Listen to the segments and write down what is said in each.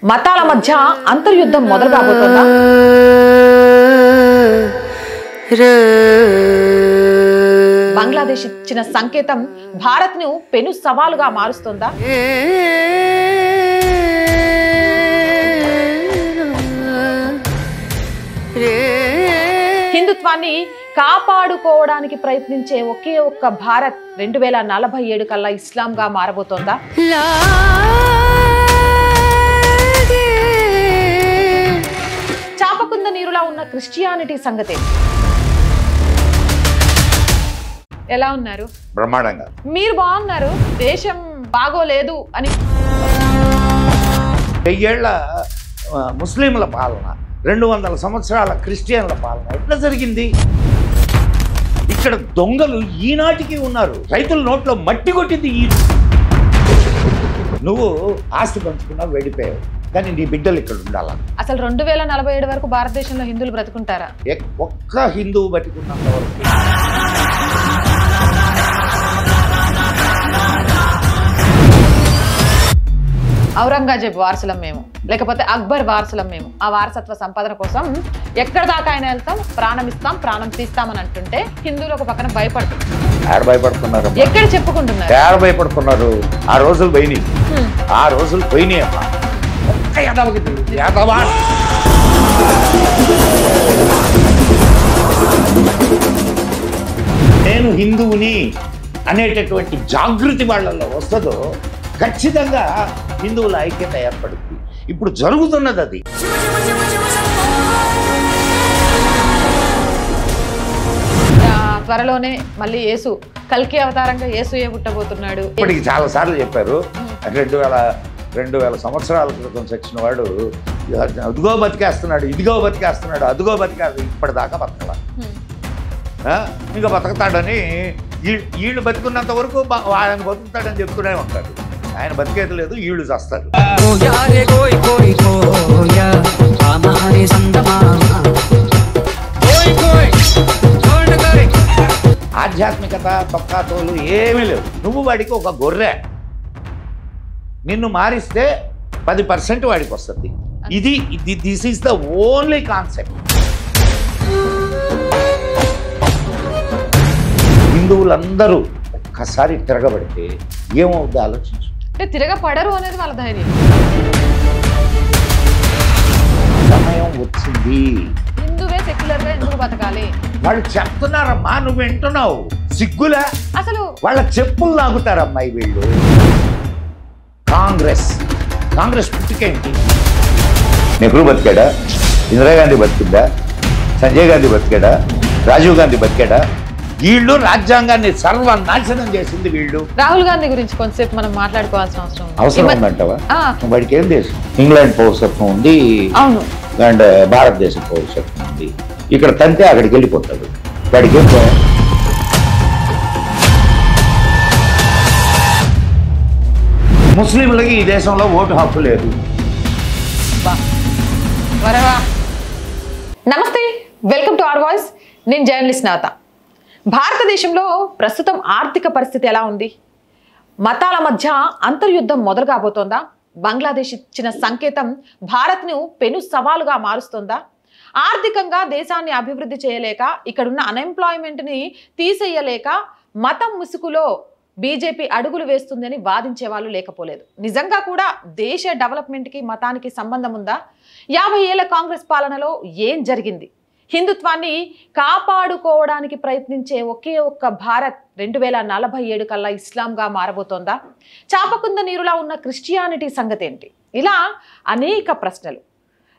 మతాల మధ్య అంతర్యుద్ధం మొదలు కాబోతోందా? బంగ్లాదేశ్ ఇచ్చిన సంకేతం భారత్ ను పెను సవాలుగా మారుస్తోందా? హిందుత్వాన్ని కాపాడుకోవడానికి ప్రయత్నించే ఒకే ఒక్క భారత్ 2047 కల్లా ఇస్లాంగా మారబోతోందా? చాపకుంద నీరులా ఉన్న క్రిస్టియానిటీ సంగతే ఎలా ఉన్నారు? బ్రహ్మాండంగా. మీరు బాగున్నారు, దేశం బాగోలేదు అని. 1000 ఏళ్ల ముస్లింల పాలన, 200 సంవత్సరాల క్రిస్టియన్ల పాలన ఎట్లా జరిగింది? ఇక్కడ దొంగలు ఈనాటికి ఉన్నారు. రైతుల నోట్లో మట్టి కొట్టింది ఈ. నువ్వు ఆస్తి పంచుకున్నావు, వెళ్ళిపోయావు, కానీ నీ బిడ్డలు ఇక్కడ ఉండాలా? అసలు 2047 వరకు భారతదేశంలో హిందువులు బ్రతుకుంటారా? ఒక్క హిందువు బతికున్నంత వరకు. ఔరంగజేబ్ వారసులం మేము, లేకపోతే అక్బర్ వారసులం మేము. ఆ వారసత్వ సంపాదన కోసం ఎక్కడ దాకా అయినా వెళ్తాం, ప్రాణం ఇస్తాం, ప్రాణం తీస్తామని అంటుంటే హిందువులు ఒక పక్కన భయపడుతున్నారు. భయపడుతున్నారు, ఎక్కడ చెప్పుకుంటున్నారు? భయపడుతున్నారు. ఆ రోజులు పోయినాయి, ఆ రోజులు పోయినాయి అమ్మా. నేను హిందువుని అనేటటువంటి జాగృతి వాళ్ళల్లో వస్తుందో ఖచ్చితంగా హిందువుల ఐక్యత ఏర్పడుతుంది. ఇప్పుడు జరుగుతున్నది అది. త్వరలోనే మళ్ళీ యేసు కల్కి అవతారంగా యేసుయే పుట్టబోతున్నాడు. ఇప్పటికి చాలా సార్లు చెప్పారు. 2000 సంవత్సరాల క్రితం చచ్చిన వాడు అదిగో బతికేస్తున్నాడు, ఇదిగో బతికేస్తున్నాడు, అదిగో బతికేస్తాడు. ఇప్పటిదాకా బతకలా, ఇంకా బతుకుతాడని వీళ్ళు బతుకున్నంత వరకు ఆయన బతుకుతాడని చెప్తూనే ఉంటాడు. ఆయన బతికేది లేదు, వీళ్ళు చేస్తారు. ఆధ్యాత్మికత తొక్కాతోలు ఏమీ లేవు. నువ్వు వాడికి ఒక గొర్రె, నిన్ను మారిస్తే 10% వాడికి వస్తుంది. This is the only concept. హిందువులందరూ ఒక్కసారి తిరగబడితే ఏమవుద్ది ఆలోచించు. అంటే తిరగపడరు అనేది వాళ్ళ ధైర్యం. సమయం వచ్చింది. హిందువే సెక్యులర్ గా ఎందుకు బతకాలి? వాళ్ళు చెప్తున్నారమ్మా, నువ్వు వింటున్నావు. సిగ్గులే అసలు. వాళ్ళ చెప్పులు లాగుతారమ్మాయి వీళ్ళు. కాంగ్రెస్ పుట్టుకేంటి? నెహ్రూ బతికాడా? ఇందిరాగాంధీ బతికిందా? సంజయ్ గాంధీ బతికాడా? రాజీవ్ గాంధీ బతికాడా? వీళ్ళు రాజ్యాంగాన్ని సర్వనాశనం చేసింది వీళ్ళు. రాహుల్ గాంధీ గురించి కొంతసేపు మనం మాట్లాడుకోవాల్సిన అవసరం ఉందంటావా? వాడికి ఏం దేశం? ఇంగ్లాండ్ పౌరసత్వం ఉంది, అవును, అండ్ భారతదేశ పౌరసత్వం ఉంది. ఇక్కడ తంతే అక్కడికి వెళ్ళిపోతాడు. వాడికి ఏం ముస్లింలకి ఈ దేశంలో ఓటు హక్కు లేదు. నమస్తే, వెల్కమ్ టు అవర్ వాయిస్. నేను జర్నలిస్ట్ నవత. భారతదేశంలో ప్రస్తుతం ఆర్థిక పరిస్థితి ఎలా ఉంది? మతాల మధ్య అంతర్యుద్ధం మొదలు కాబోతోందా? బంగ్లాదేశ్ ఇచ్చిన సంకేతం భారత్ను పెను సవాలుగా మారుస్తోందా? ఆర్థికంగా దేశాన్ని అభివృద్ధి చేయలేక, ఇక్కడున్న అన్ఎంప్లాయ్మెంట్ని తీసేయలేక మతం ముసుగులో బీజేపీ అడుగులు వేస్తుందని వాదించే వాళ్ళు లేకపోలేదు. నిజంగా కూడా దేశ డెవలప్మెంట్కి మతానికి సంబంధం ఉందా? 50 ఏళ్ల కాంగ్రెస్ పాలనలో ఏం జరిగింది? హిందుత్వాన్ని కాపాడుకోవడానికి ప్రయత్నించే ఒకే ఒక్క భారత్ 2047 కల్లా ఇస్లాంగా మారబోతోందా? చాపకుంద నీరులా ఉన్న క్రిస్టియానిటీ సంగతి ఏంటి? ఇలా అనేక ప్రశ్నలు.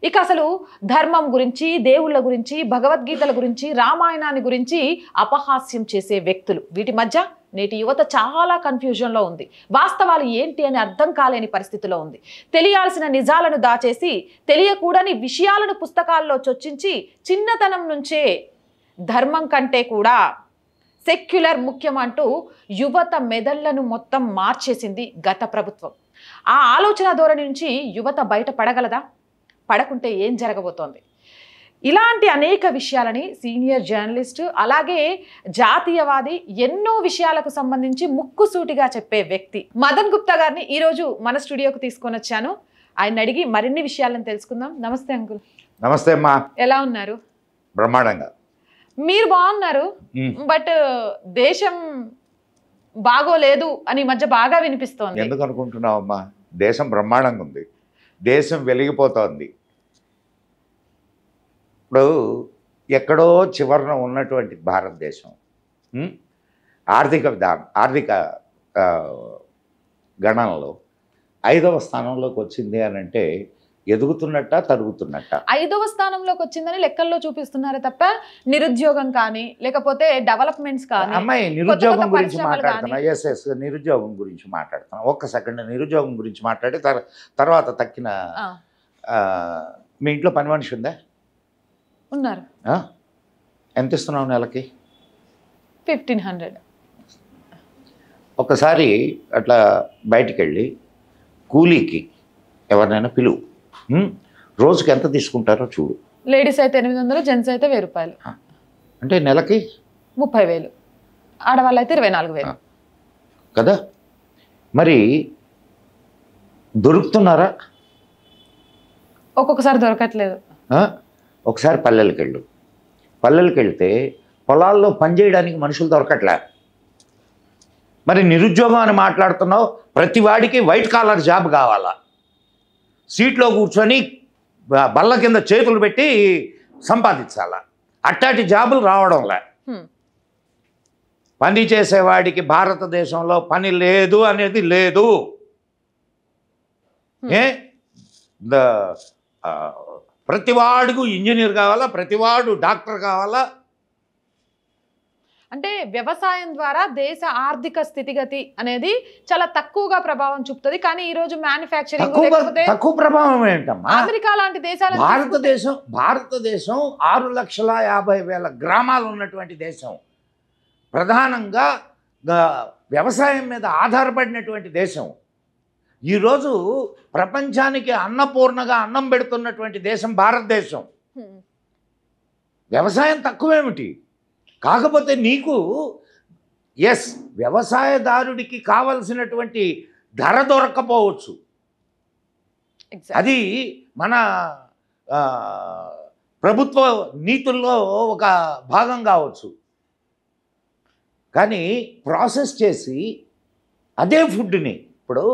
ఇక అసలు ధర్మం గురించి, దేవుళ్ళ గురించి, భగవద్గీతల గురించి, రామాయణాన్ని గురించి అపహాస్యం చేసే వ్యక్తులు, వీటి మధ్య నేటి యువత చాలా కన్ఫ్యూజన్లో ఉంది. వాస్తవాలు ఏంటి అని అర్థం కాలేని పరిస్థితిలో ఉంది. తెలియాల్సిన నిజాలను దాచేసి, తెలియకూడని విషయాలను పుస్తకాల్లో చొచ్చించి, చిన్నతనం నుంచే ధర్మం కంటే కూడా సెక్యులర్ ముఖ్యం అంటూ యువత మెదళ్లను మొత్తం మార్చేసింది గత ప్రభుత్వం. ఆ ఆలోచన ధోరణి నుంచి యువత బయటపడగలదా? పడకుంటే ఏం జరగబోతోంది? ఇలాంటి అనేక విషయాలని సీనియర్ జర్నలిస్ట్ అలాగే జాతీయవాది ఎన్నో విషయాలకు సంబంధించి ముక్కుసూటిగా చెప్పే వ్యక్తి మదన్ గుప్తా గారిని ఈ రోజు మన స్టూడియోకి తీసుకొని వచ్చాను. ఆయన అడిగి మరిన్ని విషయాలను తెలుసుకుందాం. నమస్తే అంకుల్. నమస్తే అమ్మా. ఎలా ఉన్నారు? బ్రహ్మాండంగా. మీరు బాగున్నారు, బట్ దేశం బాగోలేదు అని ఈ మధ్య బాగా వినిపిస్తోంది. ఎందుకు అనుకుంటున్నావు అమ్మా? దేశం బ్రహ్మాండంగా ఉంది, దేశం వెలిగిపోతోంది. ఇప్పుడు ఎక్కడో చివరన ఉన్నటువంటి భారతదేశం ఆర్థిక గణనలో 5వ స్థానంలోకి వచ్చింది అని అంటే ఎదుగుతున్నట్ట తరుగుతున్నట్ట? 5వ స్థానంలోకి వచ్చిందని లెక్కల్లో చూపిస్తున్నారు తప్ప నిరుద్యోగం కానీ లేకపోతే డెవలప్మెంట్స్ కానీ. అమ్మాయి నిరుద్యోగం గురించి మాట్లాడుతున్నా. ఎస్ నిరుద్యోగం గురించి మాట్లాడుతున్నా. ఒక్క సెకండ్ నిరుద్యోగం గురించి మాట్లాడి తర్వాత తక్కిన. మీ ఇంట్లో పని మనిషి ఉందా? ఉన్నారు. ఎంత ఇస్తున్నావు నెలకి? 1500. ఒకసారి అట్లా బయటికి వెళ్ళి కూలీకి ఎవరినైనా పిలువు, రోజుకి ఎంత తీసుకుంటారో చూడు. లేడీస్ అయితే 800, జెంట్స్ అయితే 1000 రూపాయలు. అంటే నెలకి 30,000, ఆడవాళ్ళు అయితే 24,000 కదా. మరి దొరుకుతున్నారా? ఒక్కొక్కసారి దొరకట్లేదు. ఒకసారి పల్లెలకు వెళ్తే పొలాల్లో పనిచేయడానికి మనుషులు దొరకట్లే. మరి నిరుద్యోగం అని మాట్లాడుతున్నావు. ప్రతి వాడికి వైట్ కాలర్ జాబ్ కావాలా, సీట్లో కూర్చొని బల్ల కింద చేతులు పెట్టి సంపాదించాలా. అట్టాటి జాబులు రావడంలే. పని చేసేవాడికి భారతదేశంలో పని లేదు అనేది లేదు. ప్రతివాడికి ఇంజనీర్ కావాలా, ప్రతివాడు డాక్టర్ కావాలా. అంటే వ్యవసాయం ద్వారా దేశ ఆర్థిక స్థితిగతి అనేది చాలా తక్కువగా ప్రభావం చూపుతుంది. కానీ ఈ రోజు మ్యానుఫ్యాక్చరింగ్ తక్కువ ప్రభావం ఏంటమ్మా? అమెరికా లాంటి దేశాలు. భారతదేశం 6,50,000 గ్రామాలు ఉన్నటువంటి దేశం. ప్రధానంగా వ్యవసాయం మీద ఆధారపడినటువంటి దేశం. ఈరోజు ప్రపంచానికి అన్నపూర్ణగా అన్నం పెడుతున్నటువంటి దేశం భారతదేశం. వ్యవసాయం తక్కువేమిటి? కాకపోతే నీకు వ్యవసాయదారుడికి కావలసినటువంటి ధర దొరక్కపోవచ్చు. అది మన ప్రభుత్వ నీతుల్లో ఒక భాగం కావచ్చు. కానీ ప్రాసెస్ చేసి అదే ఫుడ్ని, ఇప్పుడు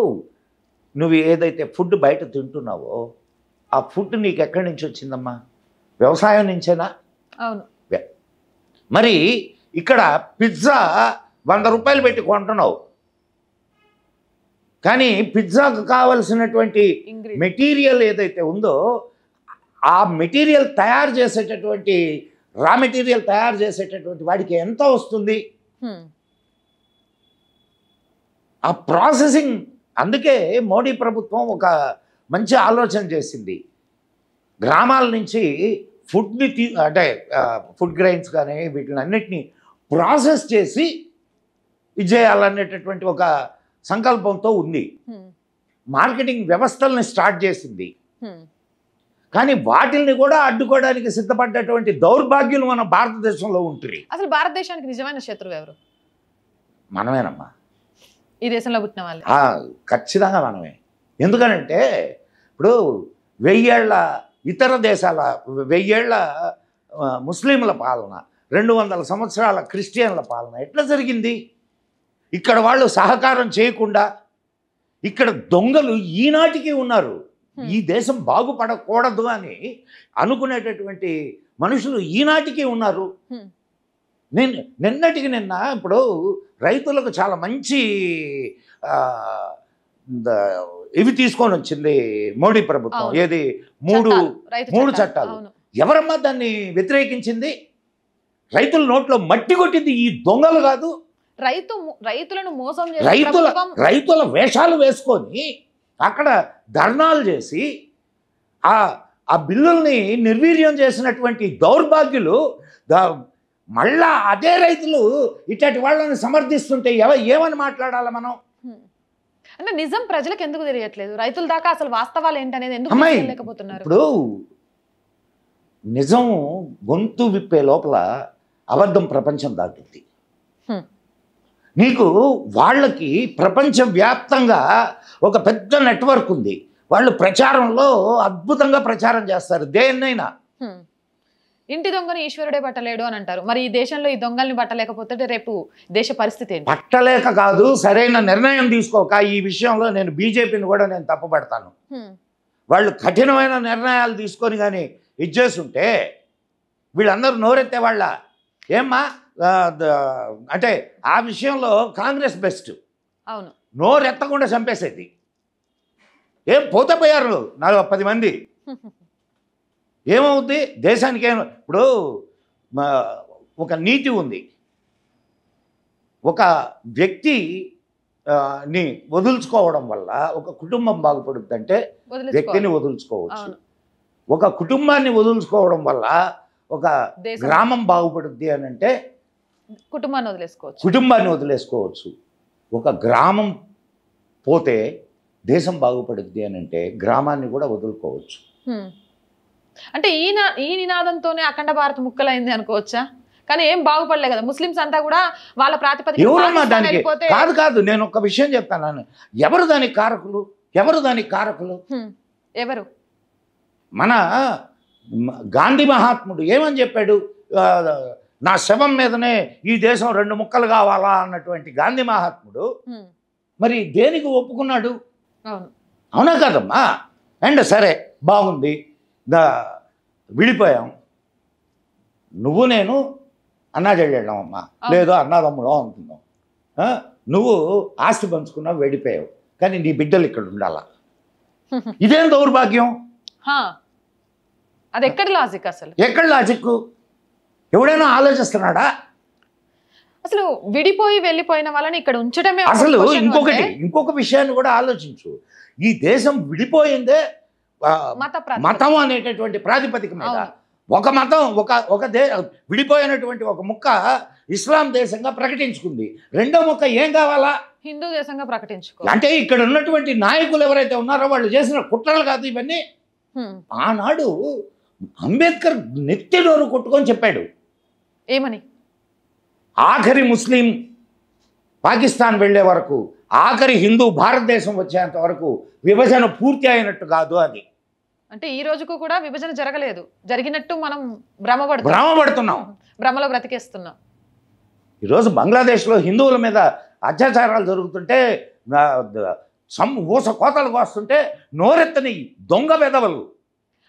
నువ్వు ఏదైతే ఫుడ్ బయట తింటున్నావో ఆ ఫుడ్ నీకు ఎక్కడి నుంచి వచ్చిందమ్మా? వ్యవసాయం నుంచేనా? అవును. మరి ఇక్కడ పిజ్జా 100 రూపాయలు పెట్టి కొంటున్నావు, కానీ పిజ్జాకు కావలసినటువంటి మెటీరియల్ ఏదైతే ఉందో ఆ మెటీరియల్ తయారు చేసేటటువంటి రా మెటీరియల్ తయారు చేసేటటువంటి వాడికి ఎంత వస్తుంది? ఆ ప్రాసెసింగ్. అందుకే మోడీ ప్రభుత్వం ఒక మంచి ఆలోచన చేసింది. గ్రామాల నుంచి ఫుడ్ని అంటే ఫుడ్ గ్రెయిన్స్ కానీ వీటిని అన్నిటినీ ప్రాసెస్ చేసి ఇది చేయాలనేటటువంటి ఒక సంకల్పంతో ఉంది. మార్కెటింగ్ వ్యవస్థల్ని స్టార్ట్ చేసింది. కానీ వాటిల్ని కూడా అడ్డుకోవడానికి సిద్ధపడ్డటువంటి దౌర్భాగ్యులు మన భారతదేశంలో ఉంటుంది. అసలు భారతదేశానికి నిజమైన శత్రువు ఎవరు? మనమేనమ్మా. ఈ దేశంలో పుట్టిన వాళ్ళు ఖచ్చితంగా మనమే. ఎందుకనంటే ఇప్పుడు 1000 ఏళ్ల ఇతర దేశాల 1000 ఏళ్ల ముస్లింల పాలన, 200 సంవత్సరాల క్రిస్టియన్ల పాలన ఎట్లా జరిగింది? ఇక్కడ వాళ్ళు సహకారం చేయకుండా ఇక్కడ దొంగలు ఈనాటికి ఉన్నారు. ఈ దేశం బాగుపడకూడదు అని అనుకునేటటువంటి మనుషులు ఈనాటికి ఉన్నారు. నిన్నటికి నిన్న ఇప్పుడు రైతులకు చాలా మంచి ఇవి తీసుకొని వచ్చింది మోడీ ప్రభుత్వం. ఏది? మూడు చట్టాలు. ఎవరమ్మా దాన్ని వ్యతిరేకించింది? రైతుల నోట్లో మట్టి కొట్టింది ఈ దొంగలు కాదు. రైతులను మోసం రైతుల వేషాలు వేసుకొని అక్కడ ధర్నాలు చేసి ఆ బిల్లుల్ని నిర్వీర్యం చేసినటువంటి దౌర్భాగ్యులు మళ్ళా అదే రైతులు ఇట్లాంటి వాళ్ళని సమర్థిస్తుంటే ఏమని మాట్లాడాలి మనం? అంటే నిజం ప్రజలకు ఎందుకు తెలియట్లేదు? రైతుల దాకా అసలు వాస్తవాలు ఏంటనేది ఎందుకు తెలియలేకపోతున్నారు? ఇప్పుడు నిజం గొంతు విప్పే లోపల అబద్ధం ప్రపంచం దాటుద్ది. నీకు వాళ్ళకి ప్రపంచవ్యాప్తంగా ఒక పెద్ద నెట్వర్క్ ఉంది. వాళ్ళు ప్రచారంలో అద్భుతంగా ప్రచారం చేస్తారు దేన్నైనా. ఇంటి దొంగను ఈశ్వరుడే పట్టలేడు అని అంటారు. మరి ఈ దేశంలో ఈ దొంగల్ని పట్టలేకపోతే రేపు దేశ పరిస్థితి ఏంటి? పట్టలేక కాదు, సరైన నిర్ణయం తీసుకోక. ఈ విషయంలో నేను బీజేపీని కూడా నేను తప్పుపడతాను. వాళ్ళు కఠినమైన నిర్ణయాలు తీసుకొని కానీ ఇచ్చేస్తుంటే వీళ్ళందరూ నోరెత్తే వాళ్ళ ఏమ్మా అంటే ఆ విషయంలో కాంగ్రెస్ బెస్ట్. అవును, నోరెత్తకుండా చంపేసేది. ఏం పోతే పోయారు 10 మంది. ఏమవుద్ది దేశానికి? ఇప్పుడు ఒక నీతి ఉంది. ఒక వ్యక్తి ని వదులుచుకోవడం వల్ల ఒక కుటుంబం బాగుపడుద్ది అంటే వ్యక్తిని వదులుచుకోవచ్చు. ఒక కుటుంబాన్ని వదులుచుకోవడం వల్ల ఒక గ్రామం బాగుపడుద్ది అని అంటే కుటుంబాన్ని వదిలేసుకోవచ్చు. ఒక గ్రామం పోతే దేశం బాగుపడుద్ది అని అంటే గ్రామాన్ని కూడా వదులుకోవచ్చు. అంటే ఈ నినాదంతోనే అఖండ భారత్ ముక్కలైంది అనుకోవచ్చా? కానీ ఏం బాగుపడలే కదా ముస్లిమ్స్ అంతా కూడా వాళ్ళ ప్రాతిపదిక. కాదు కాదు, నేను ఒక విషయం చెప్తాను. ఎవరు దానికి కారకులు? ఎవరు? మన గాంధీ మహాత్ముడు ఏమని చెప్పాడు? నా శవం మీదనే ఈ దేశం 2 ముక్కలు కావాలా అన్నటువంటి గాంధీ మహాత్ముడు మరి దేనికి ఒప్పుకున్నాడు? అవునా కదమ్మా? అండ్ సరే బాగుంది, విడిపోయాం, నువ్వు నేను అన్నా చెల్లెళ్ళామమ్మా, లేదో అన్నదమ్ముడో అనుకుందాం. నువ్వు ఆస్తి పంచుకున్నావు, వెళ్ళిపోయావు, కానీ నీ బిడ్డలు ఇక్కడ ఉండాలా? ఇదేం దౌర్భాగ్యం? అది ఎక్కడ లాజిక్? అసలు ఎక్కడ లాజిక్? ఎవడైనా ఆలోచిస్తున్నాడా? అసలు విడిపోయి వెళ్ళిపోయిన వాళ్ళని ఇక్కడ ఉంచడమే. అసలు ఇంకొక విషయాన్ని కూడా ఆలోచించు. ఈ దేశం విడిపోయిందే మతం అనేటటువంటి ప్రాతిపదిక మీద. ఒక మతం ఒక విడిపోయినటువంటి ఒక ముక్క ఇస్లాం దేశంగా ప్రకటించుకుంది, రెండో ముక్క ఏం కావాలా? హిందూ దేశంగా ప్రకటించుకో. అంటే ఇక్కడ ఉన్నటువంటి నాయకులు ఎవరైతే ఉన్నారో వాళ్ళు చేసిన కుట్రలు కాదు ఇవన్నీ. ఆనాడు అంబేద్కర్ నెత్తి నోరు కొట్టుకొని చెప్పాడు. ఏమని? ఆఖరి ముస్లిం పాకిస్తాన్ వెళ్లే వరకు, ఆఖరి హిందూ భారతదేశం వచ్చేంత వరకు విభజన పూర్తి అయినట్టు కాదు అది. అంటే ఈ రోజుకు కూడా విభజన జరగలేదు, జరిగినట్టు మనం భ్రమపడుతున్నాం, భ్రమలో బ్రతికేస్తున్నాం. ఈరోజు బంగ్లాదేశ్లో హిందువుల మీద అత్యాచారాలు జరుగుతుంటే, ఊస కోతలు వస్తుంటే నోరెత్తని దొంగ వెధవలు.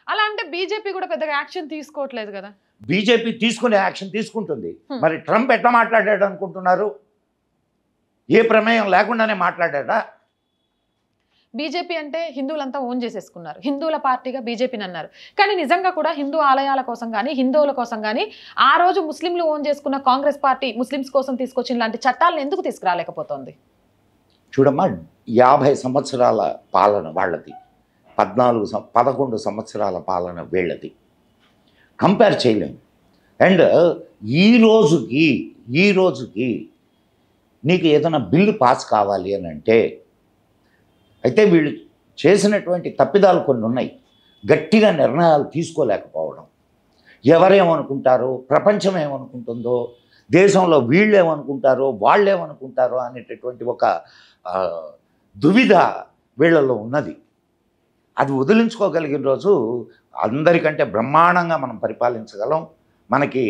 అలా అంటే బీజేపీ కూడా పెద్దగా యాక్షన్ తీసుకోవట్లేదు కదా? బీజేపీ తీసుకునే యాక్షన్ తీసుకుంటుంది. మరి ట్రంప్ ఎట్లా మాట్లాడాడు అనుకుంటున్నారు? ఏ ప్రమేయం లేకుండానే మాట్లాడా? బీజేపీ అంటే హిందువులంతా ఓన్ చేసేసుకున్నారు, హిందువుల పార్టీగా బీజేపీని అన్నారు. కానీ నిజంగా కూడా హిందూ ఆలయాల కోసం కానీ హిందువుల కోసం కానీ ఆ రోజు ముస్లింలు ఓన్ చేసుకున్న కాంగ్రెస్ పార్టీ ముస్లిమ్స్ కోసం తీసుకొచ్చిన లాంటి చట్టాలను ఎందుకు తీసుకురాలేకపోతుంది? చూడమ్మా, 50 సంవత్సరాల పాలన వాళ్ళది, 11 సంవత్సరాల పాలన వీళ్ళది. కంపేర్ చేయలేము. అండ్ ఈ రోజుకి నీకు ఏదైనా బిల్లు పాస్ కావాలి అని అంటే అయితే వీళ్ళు చేసినటువంటి తప్పిదాలు కొన్ని ఉన్నాయి. గట్టిగా నిర్ణయాలు తీసుకోలేకపోవడం, ఎవరేమనుకుంటారో, ప్రపంచం ఏమనుకుంటుందో, దేశంలో వీళ్ళేమనుకుంటారో వాళ్ళేమనుకుంటారో అనేటటువంటి ఒక దువిధ వీళ్ళలో ఉన్నది. అది వదిలించుకోగలిగిన రోజు అందరికంటే బ్రహ్మాండంగా మనం పరిపాలించగలం. మనకి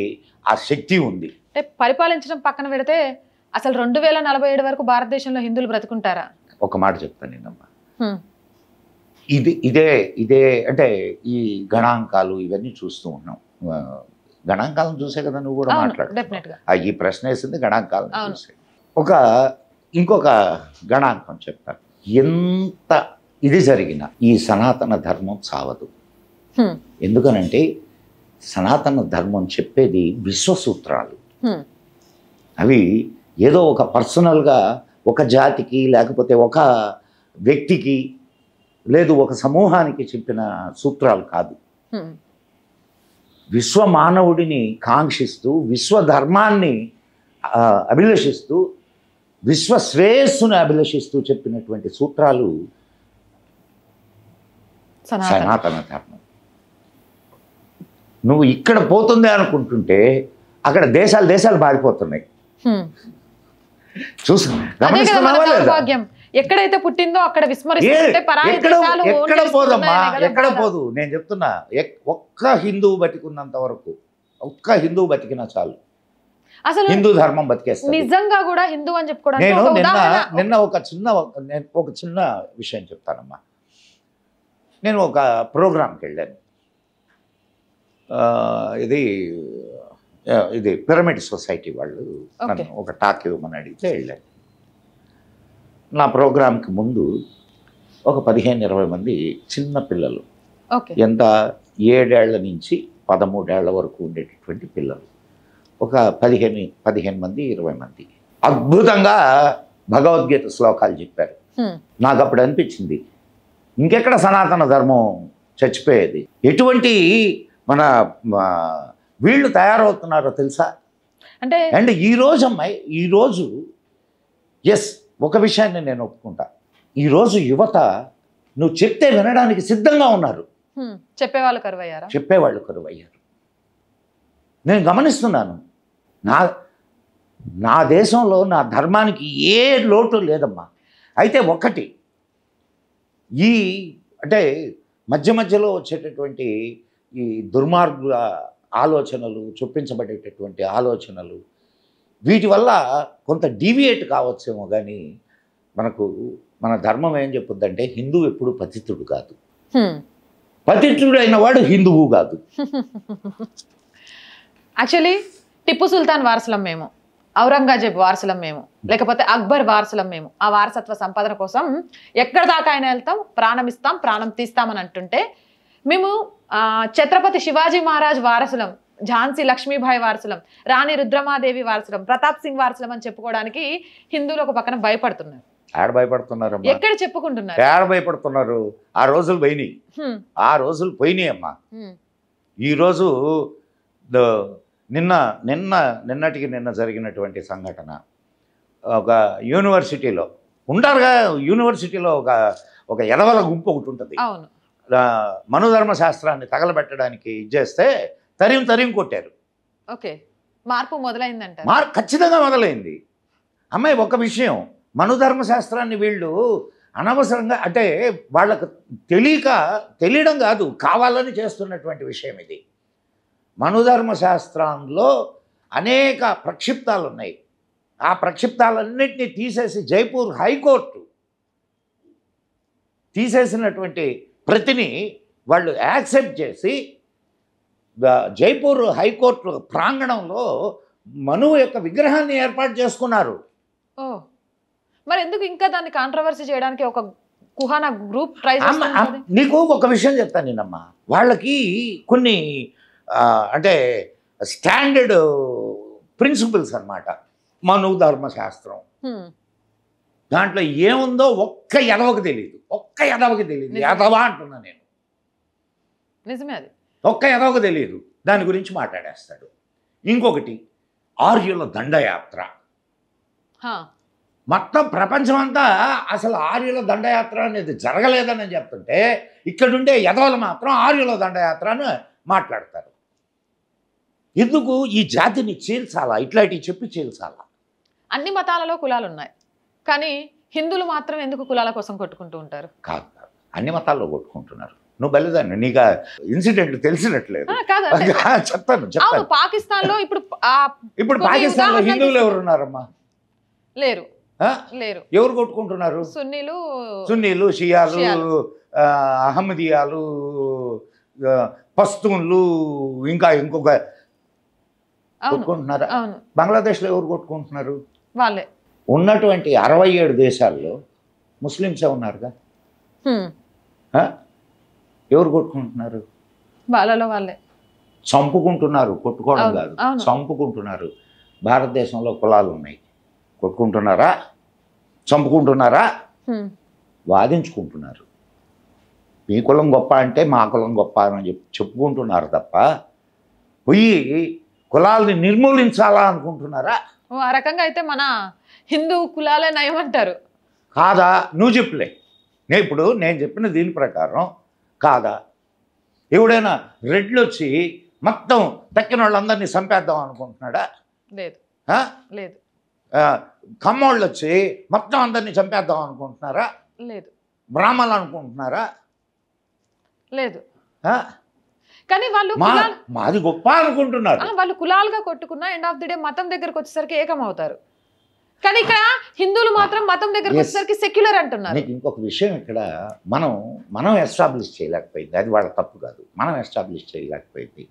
ఆ శక్తి ఉంది. అంటే పరిపాలించడం పక్కన పెడితే అసలు 2047 వరకు భారతదేశంలో హిందువులు బ్రతుకుంటారా? ఒక మాట చెప్తాను నేనమ్మా. ఇదే అంటే ఈ గణాంకాలు ఇవన్నీ చూస్తూ ఉన్నాం. గణాంకాలను చూసే కదా నువ్వు కూడా మాట్లాడు. ఈ ప్రశ్న వేసింది గణాంకాలను చూసే. ఇంకొక గణాంకం చెప్తాను. ఎంత ఇది జరిగిన ఈ సనాతన ధర్మం చావదు. ఎందుకనంటే సనాతన ధర్మం చెప్పేది విశ్వసూత్రాలు. అవి ఏదో ఒక పర్సనల్గా ఒక జాతికి లేకపోతే ఒక వ్యక్తికి లేదు ఒక సమూహానికి చెప్పిన సూత్రాలు కాదు. విశ్వ మానవుడిని కాంక్షిస్తూ, విశ్వధర్మాన్ని అభిలషిస్తూ, విశ్వ శ్రేయస్సును అభిలషిస్తూ చెప్పినటువంటి సూత్రాలు సనాతన ధర్మం. నువ్వు ఇక్కడ పోతుంది అనుకుంటుంటే అక్కడ దేశాలు పారిపోతున్నాయి. ఎక్కడైతే పుట్టిందో అక్కడ విస్మరిస్తుంటే పరాయి ఎక్కడ దేశాలు own ఎక్కడ పోదమ్మా, చేసుకుంటున్నాయనే కదా ఎక్కడ బాధ. పోదు. నేను చెప్తున్నా, ఒక్క హిందువు బతికున్నంత వరకు, ఒక్క హిందువు బతికినా చాలు, అసలు హిందూ ధర్మం బతికేస్తుంది. నిజంగా కూడా హిందూ అని చెప్పుకోవడానికి నేను ఒక ఉదాహరణ నిన్న ఒక చిన్న విషయం చెప్తానమ్మా. నేను ఒక ప్రోగ్రాంకి వెళ్ళాను. ఇది పిరమిడ్ సొసైటీ వాళ్ళు నన్ను ఒక టాక్ ఇవ్వమని అడిగితే వెళ్ళాను. నా ప్రోగ్రాంకి ముందు ఒక 15-20 మంది చిన్న పిల్లలు, ఎంత 7 ఏళ్ల నుంచి 13 ఏళ్ల వరకు ఉండేటటువంటి పిల్లలు, ఒక 15 మంది 20 మంది అద్భుతంగా భగవద్గీత శ్లోకాలు చెప్పారు. నాకు అప్పుడు అనిపించింది, ఇంకెక్కడ సనాతన ధర్మం చచ్చిపోయేది, ఎటువంటి మన వీళ్ళు తయారవుతున్నారో తెలుసా అంటే. అండ్ ఈరోజు అమ్మాయి, ఈరోజు ఎస్ ఒక విషయాన్ని నేను ఒప్పుకుంటా, ఈరోజు యువత నువ్వు చెప్తే వినడానికి సిద్ధంగా ఉన్నారు, చెప్పేవాళ్ళు కరువయ్యారా? చెప్పేవాళ్ళు కరువయ్యారు. నేను గమనిస్తున్నాను. నా దేశంలో నా ధర్మానికి ఏ లోటు లేదమ్మా. అయితే ఒకటి, ఈ అంటే మధ్య మధ్యలో వచ్చేటటువంటి ఈ దుర్మార్గుల ఆలోచనలు, చొప్పించబడేటటువంటి ఆలోచనలు, వీటి వల్ల కొంత డీవియేట్ కావచ్చేమో, కానీ మన ధర్మం ఏం చెప్పుద్దంటే హిందువు ఎప్పుడు పతితుడు కాదు, పతితుడు అయిన వాడు హిందువు కాదు. యాక్చువల్లీ టిప్పు సుల్తాన్ వారసులం మేము, ఔరంగజేబ్ వారసులం మేము, లేకపోతే అక్బర్ వారసులం మేము. ఆ వారసత్వ సంపాదన కోసం ఎక్కడ దాకా అయినా వెళ్తాం, ప్రాణం ఇస్తాం, ప్రాణం తీస్తామని అంటుంటే, మేము ఛత్రపతి శివాజీ మహారాజ్ వారసులం, ఝాన్సీ లక్ష్మీబాయి వారసులం, రాణి రుద్రమాదేవి వారసులం, ప్రతాప్ సింగ్ వారసులం అని చెప్పుకోవడానికి హిందువులు ఒక పక్కన భయపడుతున్నారు. ఆడ భయపడుతున్నారు, ఎక్కడ చెప్పుకుంటున్నారు, ఆడ భయపడుతున్నారు. ఆ రోజులు పోయినాయి, ఆ రోజులు పోయినాయి అమ్మా. ఈరోజు నిన్నటికి నిన్న జరిగినటువంటి సంఘటన, ఒక యూనివర్సిటీలో ఉంటారుగా, యూనివర్సిటీలో ఒక ఎదవల గుంపు ఒకటి ఉంటుంది. మనుధర్మ శాస్త్రాన్ని తగలబెట్టడానికి ఇచ్చేస్తే తరిం కొట్టారు. ఓకే, మార్పు మొదలైందంట. ఖచ్చితంగా మొదలైంది. అమ్మాయి ఒక విషయం, మనుధర్మ శాస్త్రాన్ని వీళ్ళు అనవసరంగా, అంటే వాళ్ళకు తెలియడం కాదు, కావాలని చేస్తున్నటువంటి విషయం ఇది. మనుధర్మ శాస్త్రంలో అనేక ప్రక్షిప్తాలు ఉన్నాయి. ఆ ప్రక్షిప్తాలన్నింటినీ తీసేసి జైపూర్ హైకోర్టు తీసేసినటువంటి ప్రతిని వాళ్ళు యాక్సెప్ట్ చేసి జైపూర్ హైకోర్టు ప్రాంగణంలో మనువు యొక్క విగ్రహాన్ని ఏర్పాటు చేసుకున్నారు. మరి ఎందుకు ఇంకా దాన్ని కాంట్రవర్సీ చేయడానికి ఒక కుహానా గ్రూప్ ట్రై చేస్తుంది? నీకు ఒక విషయం చెప్తాను నేనమ్మా, వాళ్ళకి కొన్ని అంటే స్టాండర్డ్ ప్రిన్సిపల్స్ అన్నమాట మనువు ధర్మశాస్త్రం. దాంట్లో ఏముందో ఒక్క ఎదవకు తెలియదు, ఎదవా అంటున్నా నేను, నిజమే అది, ఒక్క ఎదవకు తెలియదు, దాని గురించి మాట్లాడేస్తాడు. ఇంకొకటి ఆర్యుల దండయాత్ర, మొత్తం ప్రపంచం అంతా అసలు ఆర్యుల దండయాత్ర అనేది జరగలేదని చెప్తుంటే, ఇక్కడుండే ఎదవలు మాత్రం ఆర్యుల దండయాత్రను మాట్లాడతారు. ఎందుకు ఈ జాతిని చీల్చాలా, ఇట్లాంటివి చెప్పి చీల్చాలా? అన్ని మతాలలో కులాలు ఉన్నాయి, కానీ హిందువులు మాత్రం ఎందుకు కులాల కోసం కొట్టుకుంటూ ఉంటారు? కాదు, అన్ని మతాల్లో కొట్టుకుంటున్నారు. నువ్వు బలిదాన్ని, నీకు ఇన్సిడెంట్ తెలిసినట్లేదు. చెప్తాను. పాకిస్తాన్లో ఇప్పుడు పాకిస్తాన్లో హిందువులు ఎవరు ఉన్నారమ్మా? లేరు. ఎవరు కొట్టుకుంటున్నారు? సున్నీలు, షియాలు, అహ్మదియాలు, పస్తూన్లు, ఇంకొక కొట్టుకుంటున్నారా? బంగ్లాదేశ్లో ఎవరు కొట్టుకుంటున్నారు? వాళ్ళే. ఉన్నటువంటి 67 దేశాల్లో ముస్లింసే ఉన్నారుగా. ఎవరు కొట్టుకుంటున్నారు? వాళ్ళలో వాళ్ళే చంపుకుంటున్నారు, కొట్టుకోవడం కాదు, చంపుకుంటున్నారు. భారతదేశంలో కులాలు ఉన్నాయి, కొట్టుకుంటున్నారా, చంపుకుంటున్నారా, వాదించుకుంటున్నారు. మీ కులం గొప్ప అంటే మా కులం గొప్ప అని చెప్పుకుంటున్నారు తప్ప పోయి కులాలని నిర్మూలించాలా అనుకుంటున్నారా? ఆ రకంగా అయితే మన హిందూ కులాలే నయమంటారు. కాదా? నువ్వు చెప్పులే. నేను చెప్పిన దీని ప్రకారం కాదా? ఎవడైనా రెడ్లు వచ్చి మొత్తం తక్కిన వాళ్ళందరినీ చంపేద్దాం అనుకుంటున్నాడా? లేదు, లేదు. కమ్మోళ్ళు వచ్చి మొత్తం అందరినీ చంపేద్దాం అనుకుంటున్నారా? లేదు. బ్రాహ్మణులు అనుకుంటున్నారా? లేదు. కానీ వాళ్ళు మాది గొప్ప అనుకుంటున్నారు. వాళ్ళు కులాలుగా కొట్టుకున్నా ఎండ్ ఆఫ్ ది డే మతం దగ్గరకు వచ్చేసరికి ఏకం అవుతారు. కానీ ఇక్కడ హిందువులు మాత్రం మతం దగ్గరకు వచ్చేసరికి సెక్యులర్ అంటున్నారు. ఇంకొక విషయం ఇక్కడ మనం ఎస్టాబ్లిష్ చేయలేకపోయింది. అది వాళ్ళ తప్పు కాదు, మనం ఎస్టాబ్లిష్ చేయలేకపోయింది.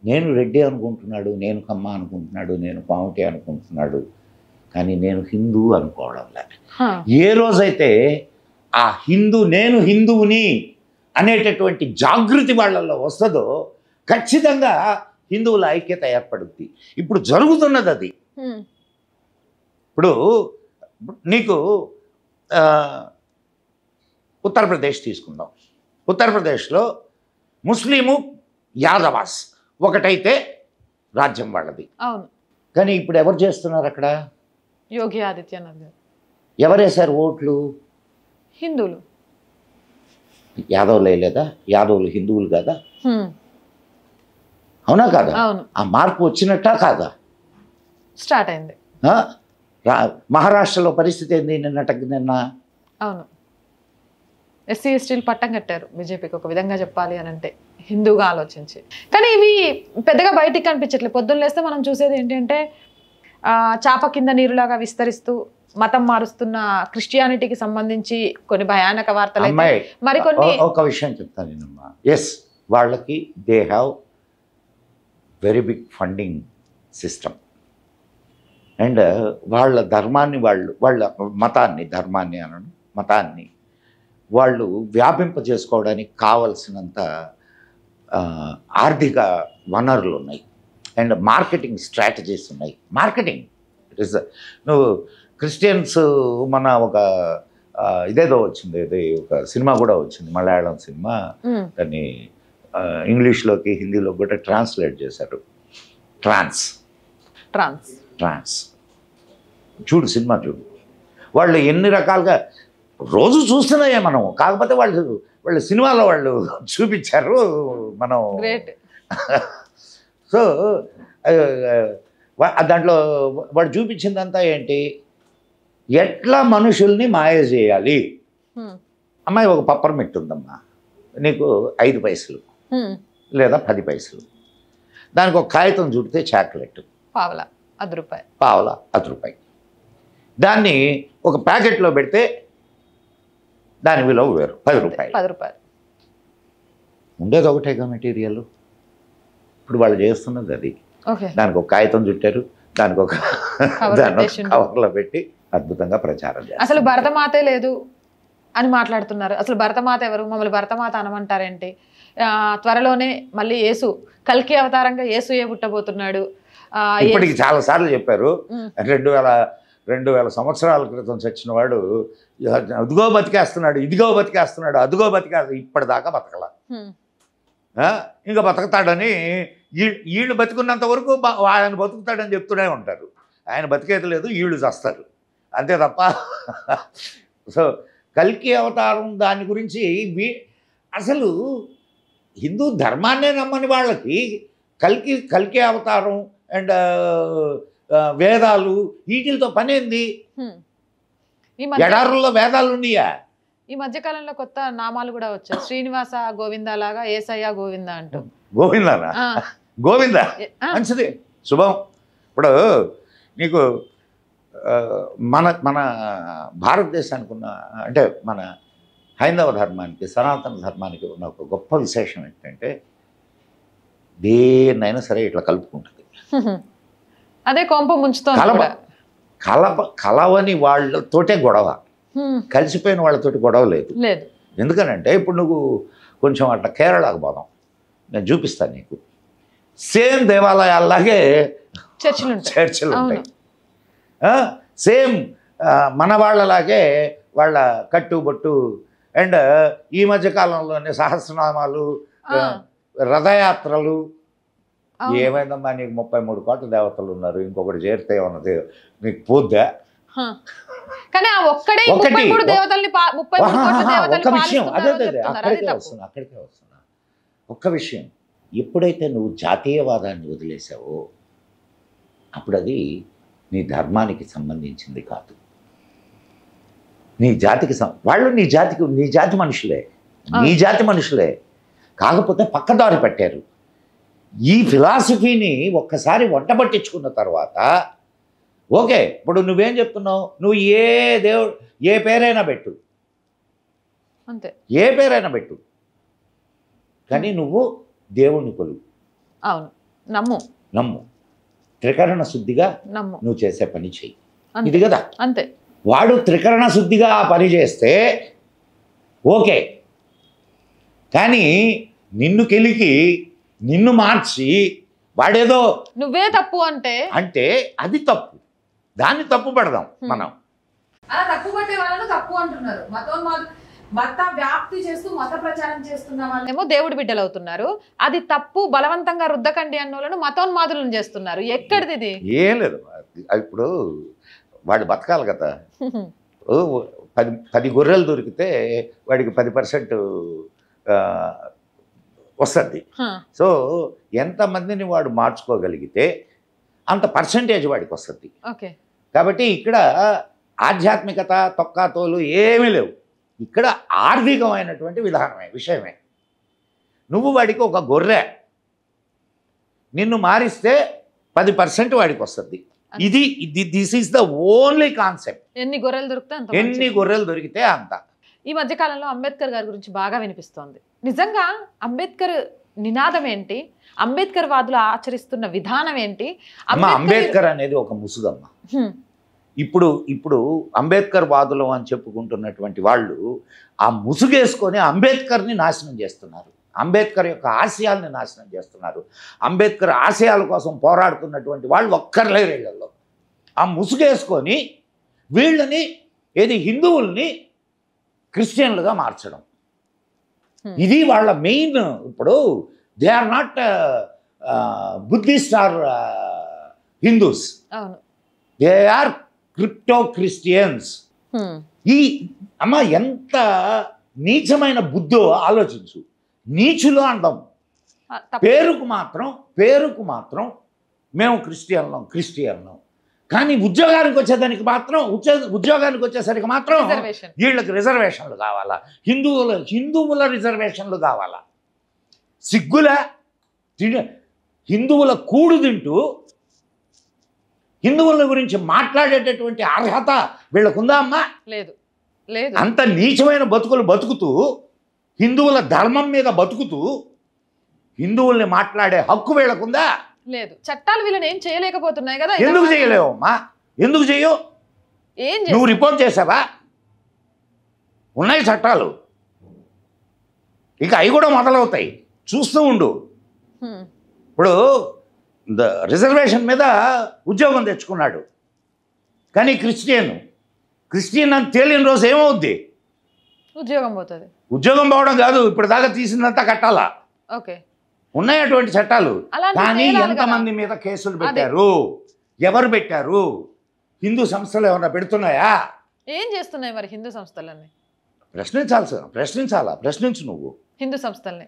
నేను రెడ్డి అనుకుంటున్నాడు, నేను కమ్మ అనుకుంటున్నాడు, నేను పాముటి అనుకుంటున్నాడు, కానీ నేను హిందూ అనుకోవడం లేదు. ఏ రోజైతే ఆ నేను హిందువుని అనేటటువంటి జాగృతి వాళ్ళల్లో వస్తుందో ఖచ్చితంగా హిందువుల ఐక్యత ఏర్పడుద్ది. ఇప్పుడు జరుగుతున్నది అది. ఇప్పుడు నీకు ఉత్తరప్రదేశ్ తీసుకుందాం. ఉత్తరప్రదేశ్లో ముస్లిము యాదవాస్ ఒకటైతే రాజ్యం వాళ్ళది. అవును. కానీ ఇప్పుడు ఎవరు చేస్తున్నారు అక్కడ? యోగి ఆదిత్యనాథ్ గారు. ఎవరేశారు ఓట్లు? హిందువులు. యాదవులు వేయలేదా? యాదవులు హిందువులు కాదా? అవునా కాదా? ఆ మార్పు వచ్చినట్టా కాదా? స్టార్ట్ అయింది. మహారాష్ట్రలో పరిస్థితి ఏంది నిన్న? అవును, ఎస్సీ ఎస్టీలు పట్టం కట్టారు బీజేపీకి, ఒక విధంగా చెప్పాలి అని అంటే హిందూగా ఆలోచించి. కానీ ఇవి పెద్దగా బయటికి కనిపించట్లేదు. పొద్దున్న లేస్తే మనం చూసేది ఏంటంటే చాప కింద నీరులాగా విస్తరిస్తూ మతం మారుస్తున్న క్రిస్టియానిటీకి సంబంధించి కొన్ని భయానక వార్తలు. మరికొన్ని ఒక విషయం చెప్తాను నేనమ్మా. ఎస్, వాళ్ళకి they have very big funding system and వాళ్ళ ధర్మాన్ని వాళ్ళ మతాన్ని వాళ్ళు వ్యాపింపజేసుకోవడానికి కావలసినంత ఆర్థిక వనరులు ఉన్నాయి అండ్ మార్కెటింగ్ స్ట్రాటజీస్ ఉన్నాయి. మార్కెటింగ్ ఇట్ ఈస్ నువ్వు క్రిస్టియన్స్ మన ఒక ఇదేదో వచ్చింది, ఇది ఒక సినిమా కూడా వచ్చింది, మలయాళం సినిమా. దాన్ని ఇంగ్లీష్లోకి హిందీలోకి కూడా ట్రాన్స్లేట్ చేశారు. ట్రాన్స్ చూడు, సినిమా చూడు. వాళ్ళు ఎన్ని రకాలుగా రోజు చూస్తున్నాయే మనం. కాకపోతే వాళ్ళు సినిమాలో వాళ్ళు చూపించారు మనం. సో దాంట్లో వాడు చూపించిందంతా ఏంటి? ఎట్లా మనుషుల్ని మాయ చేయాలి. అమ్మాయి, ఒక పప్పర్మిట్ ఉందమ్మా, నీకు 5 పైసలు లేదా 10 పైసలు, దానికి ఒక కాగితం చుడితే చాక్లెట్ పావలా 10 రూపాయలు, పావలా 10 రూపాయలు. దాన్ని ఒక ప్యాకెట్లో పెడితే దాని విలువ వేరు, 10 రూపాయలు. ఉండేది ఒకటేగా మెటీరియల్. ఇప్పుడు వాళ్ళు చేస్తున్నది అది. దానికి ఒక కాగితం చుట్టారు, దానికి ఒక కవర్లో పెట్టి అద్భుతంగా ప్రచారం చేస్తారు. అసలు భరతమాతే లేదు అని మాట్లాడుతున్నారు. అసలు భరతమాత ఎవరు? మమ్మల్ని భరతమాత అనమంటారేంటి? త్వరలోనే మళ్ళీ యేసు కల్కి అవతారంగా యేసుయే పుట్టబోతున్నాడు. ఇప్పటికి చాలా సార్లు చెప్పారు. 2000 సంవత్సరాల క్రితం చచ్చిన వాడు అదిగో బతికేస్తున్నాడు, ఇదిగో బతికేస్తున్నాడు, అదిగో బతికేస్తాడు. ఇప్పటిదాకా బతకల, ఇంకా బతుకుతాడని వీళ్ళు బతుకున్నంత వరకు ఆయన బతుకుతాడని చెప్తూనే ఉంటారు. ఆయన బతికేది లేదు, వీళ్ళు చేస్తారు అంతే తప్ప. సో కల్కి అవతారం దాని గురించి అసలు హిందూ ధర్మాన్నే నమ్మని వాళ్ళకి కల్కి అవతారం అండ్ వేదాలు వీటితో పనేంది? ఎడారుల్లో వేదాలు ఉన్నాయా? ఈ మధ్యకాలంలో కొత్త నామాలు కూడా వచ్చాయి. శ్రీనివాస గోవింద లాగా ఏసయ్య గోవింద అంటూ. గోవిందానా? గోవింద మంచిది, శుభం. ఇప్పుడు నీకు మన భారతదేశానికి ఉన్న, అంటే మన హైందవ ధర్మానికి, సనాతన ధర్మానికి ఉన్న ఒక గొప్ప విశేషం ఏంటంటే దేన్నైనా సరే ఇట్లా కలుపుకుంటుంది. అదే కొంప ముంచుతోంది. కలవని వాళ్ళతోటే గొడవ, కలిసిపోయిన వాళ్ళతోటి గొడవ లేదు. ఎందుకనంటే ఇప్పుడు నువ్వు కొంచెం అట్లా కేరళకు పోదాం, నేను చూపిస్తాను నీకు. సేమ్ దేవాలయాల్లాగే చర్చిలు ఉంటాయి. సేమ్ మన వాళ్ళలాగే వాళ్ళ కట్టుబొట్టు అండ్ ఈ మధ్య కాలంలోనే సహస్రనామాలు, రథయాత్రలు. ఏమైందమ్మా నీకు 33 కోట్ల దేవతలు ఉన్నారు, ఇంకొకటి చేరితే ఉన్నది నీకు పోద్దా? అక్కడికే వస్తున్నా. ఒక్క విషయం, ఎప్పుడైతే నువ్వు జాతీయవాదాన్ని వదిలేసావో అప్పుడు అది నీ ధర్మానికి సంబంధించింది కాదు. నీ జాతికి వాళ్ళు నీ జాతి మనుషులే, నీ జాతి మనుషులే. కాకపోతే పక్కదారి పెట్టారు. ఈ ఫిలాసఫీని ఒక్కసారి వంట పట్టించుకున్న తర్వాత ఓకే, ఇప్పుడు నువ్వేం చెప్తున్నావు? నువ్వు ఏ పేరైనా పెట్టు, అంతే, ఏ పేరైనా పెట్టు, కానీ నువ్వు దేవుణ్ణి కొలువు. అవును, నమ్ము, త్రికరణ శుద్ధిగా నమ్ము, నువ్వు చేసే పని చెయ్యి. ఇది కదా అంతే. వాడు త్రికరణ శుద్ధిగా ఆ పని చేస్తే ఓకే, కానీ నిన్ను కెలికి నిన్ను మార్చి వాడేదో నువ్వే తప్పు అంటే అది తప్పు. దాన్ని తప్పు పెడదాం మనం. అలా తప్పు పట్టే వాళ్ళను తప్పు అంటున్నారు. మత వ్యాప్తి చేస్తూ మత ప్రచారం చేస్తున్న వాళ్ళేమో దేవుడి బిడ్డలు అవుతున్నారు. అది తప్పు, బలవంతంగా రుద్దకండి అన్న వాళ్ళను మతోన్మాదులను చేస్తున్నారు. ఎక్కడిది ఇది? ఏం లేదు. ఇప్పుడు వాడు బతకాలి కదా. 10 గొర్రెలు దొరికితే వాడికి 10% వస్తుంది. సో ఎంతమందిని వాడు మార్చుకోగలిగితే అంత పర్సంటేజ్ వాడికి వస్తుంది. కాబట్టి ఇక్కడ ఆధ్యాత్మికత తొక్కాతోలు ఏమీ లేవు. ఇక్కడ ఆర్థికమైనటువంటి విషయమే. నువ్వు వాడికి ఒక గొర్రె, నిన్ను మారిస్తే 10% వాడికి వస్తుంది. This is the only concept. ఎన్ని గొర్రెలు దొరికితే అంత. ఈ మధ్య కాలంలో అంబేద్కర్ గారి గురించి బాగా వినిపిస్తోంది. నిజంగా అంబేద్కర్ నినాదం ఏంటి? అంబేద్కర్ వాదులు ఆచరిస్తున్న విధానం ఏంటి? అంబేద్కర్ అనేది ఒక ముసుగమ్మ. ఇప్పుడు అంబేద్కర్ వాదులు అని చెప్పుకుంటున్నటువంటి వాళ్ళు ఆ ముసుగేసుకొని అంబేద్కర్ని నాశనం చేస్తున్నారు. అంబేద్కర్ యొక్క ఆశయాల్ని నాశనం చేస్తున్నారు. అంబేద్కర్ ఆశయాల కోసం పోరాడుతున్నటువంటి వాళ్ళు ఒక్కర్లేరు వీళ్ళల్లో. ఆ ముసుగేసుకొని వీళ్ళని హిందువుల్ని క్రిస్టియన్లుగా మార్చడం, ఇది వాళ్ళ మెయిన్. ఇప్పుడు they are not Buddhist or Hindus, they are crypto Christians. ఎంత నీచమైన బుద్ధో ఆలోచించు. నీచులు అంటాం, పేరుకు మాత్రం మేము క్రిస్టియన్లం, కానీ ఉద్యోగానికి వచ్చేసరికి మాత్రం వీళ్ళకి రిజర్వేషన్లు కావాలా, హిందువుల రిజర్వేషన్లు కావాలా. హిందువుల కూడు తింటూ హిందువుల గురించి మాట్లాడేటటువంటి అర్హత వీళ్ళకుందా అమ్మా? లేదు. అంత నీచమైన బతుకుతూ హిందువుల ధర్మం మీద బతుకుతూ హిందువుల్ని మాట్లాడే హక్కు వీళ్ళకుందా? లేదు. చట్టాలు వీళ్ళని ఏం చేయలేకపోతున్నాయి కదా. ఎందుకు చేయలేవమ్మా? ఎందుకు చేయవు? నువ్వు రిపోర్ట్ చేసావా? ఉన్నాయి చట్టాలు, ఇక అవి కూడా మొదలవుతాయి, చూస్తూ ఉండు. ఇప్పుడు రిజర్వేషన్ మీద ఉద్యోగం తెచ్చుకున్నాడు, కానీ క్రిస్టియన్ అని తేలిన రోజు ఏమవుద్ది? ఉద్యోగం పోతుంది. ఉద్యోగం పోవడం కాదు, ఇప్పుడు దాకా తీసిందంతా కట్టాలా. ఉన్నాయి అటువంటి చట్టాలు. కానీ ఎంతమంది మీద కేసులు పెట్టారు? ఎవరు పెట్టారు? హిందూ సంస్థలు ఏమన్నా పెడుతున్నాయా? ఏం చేస్తున్నాయి మరి హిందూ సంస్థలన్నీ? ప్రశ్నించు నువ్వు హిందూ సంస్థల్ని.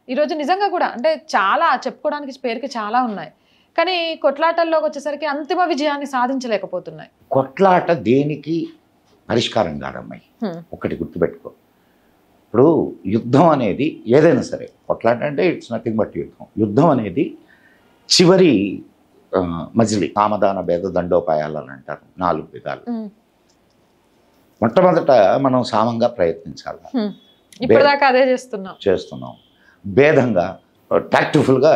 ఈరోజు నిజంగా కూడా అంటే చాలా చెప్పుకోవడానికి పేరుకి చాలా ఉన్నాయి, కానీ కొట్లాటల్లోకి వచ్చేసరికి అంతిమ విజయాన్ని సాధించలేకపోతున్నాయి. కొట్లాట దేనికి పరిష్కారం కాదమ్మాయి. ఒకటి గుర్తుపెట్టుకో. ఇప్పుడు యుద్ధం అనేది ఏదైనా సరే, కొట్లాట అంటే ఇట్స్ నథింగ్ బట్ యుద్ధం అనేది చివరి మజిలీ. కామదాన భేద దండోపాయాలు అని అంటారు, 4 విధాలు. మొట్టమొదట మనం సామంగా ప్రయత్నించాలి. ఇప్పటిదాకా అదే చేస్తున్నాం. భేదంగా టాక్టిఫుల్గా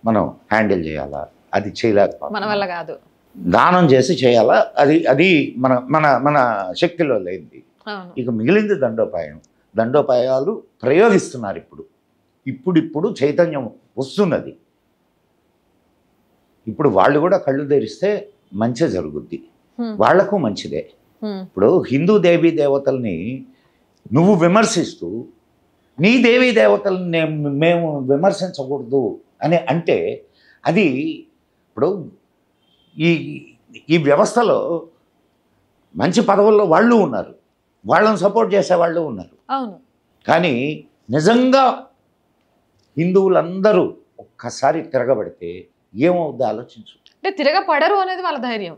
మనం హ్యాండిల్ చేయాలా, అది చేయలేకపోతే మన వల్ల కాదు. దానం చేసి చేయాలా, అది మన శక్తిలో లేనిది. ఇక మిగిలింది దండోపాయాలు ప్రయోగిస్తున్నారు. ఇప్పుడు చైతన్యం వస్తున్నది. ఇప్పుడు వాళ్ళు కూడా కళ్ళు తెరిస్తే మంచి జరుగుద్ది, వాళ్లకు మంచిదే. ఇప్పుడు హిందూ దేవీ దేవతల్ని నువ్వు విమర్శిస్తూ నీ దేవీ దేవతల్ని మేము విమర్శించకూడదు అని అంటే అది ఇప్పుడు ఈ వ్యవస్థలో మంచి పదవుల్లో వాళ్ళు ఉన్నారు, వాళ్ళని సపోర్ట్ చేసే వాళ్ళు ఉన్నారు. కానీ నిజంగా హిందువులందరూ ఒక్కసారి తిరగబడితే ఏమవుద్దో ఆలోచించు. అంటే తిరగపడరు అనేది వాళ్ళ ధైర్యం.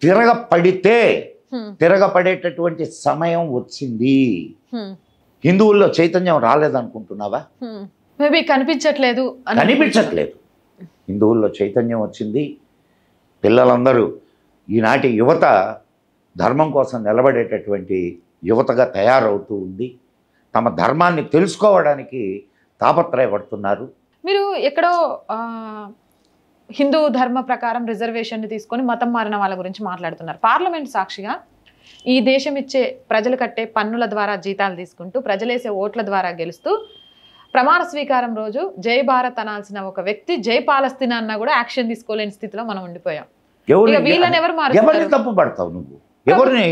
తిరగపడితే తిరగపడేటటువంటి సమయం వచ్చింది. హిందువుల్లో చైతన్యం రాలేదనుకుంటున్నావా? మేబీ కనిపించట్లేదు. కనిపించట్లేదు. హిందువుల్లో చైతన్యం వచ్చింది. పిల్లలందరూ ఈనాటి యువత ధర్మం కోసం నిలబడేటటువంటి యువతగా తయారవుతూ ఉంది. తమ ధర్మాన్ని తెలుసుకోవడానికి తాపత్రయపడుతున్నారు. మీరు ఎక్కడో హిందూ ధర్మ ప్రకారం రిజర్వేషన్ని తీసుకొని మతం మారిన వాళ్ళ గురించి మాట్లాడుతున్నారు. పార్లమెంట్ సాక్షిగా ఈ దేశం ఇచ్చే ప్రజలు కట్టే పన్నుల ద్వారా జీతాలు తీసుకుంటూ ప్రజలేసే ఓట్ల ద్వారా గెలుస్తూ ప్రమాణ స్వీకారం రోజు జై భారత్ అనాల్సిన ఒక వ్యక్తి జై పాలస్తీనా అన్నా కూడా యాక్షన్ తీసుకోలేని స్థితిలో మనం ఉండిపోయాం. వీళ్ళని ఎవరు ఎవరిని తప్పు పడతావు నువ్వు? ఎవరిని?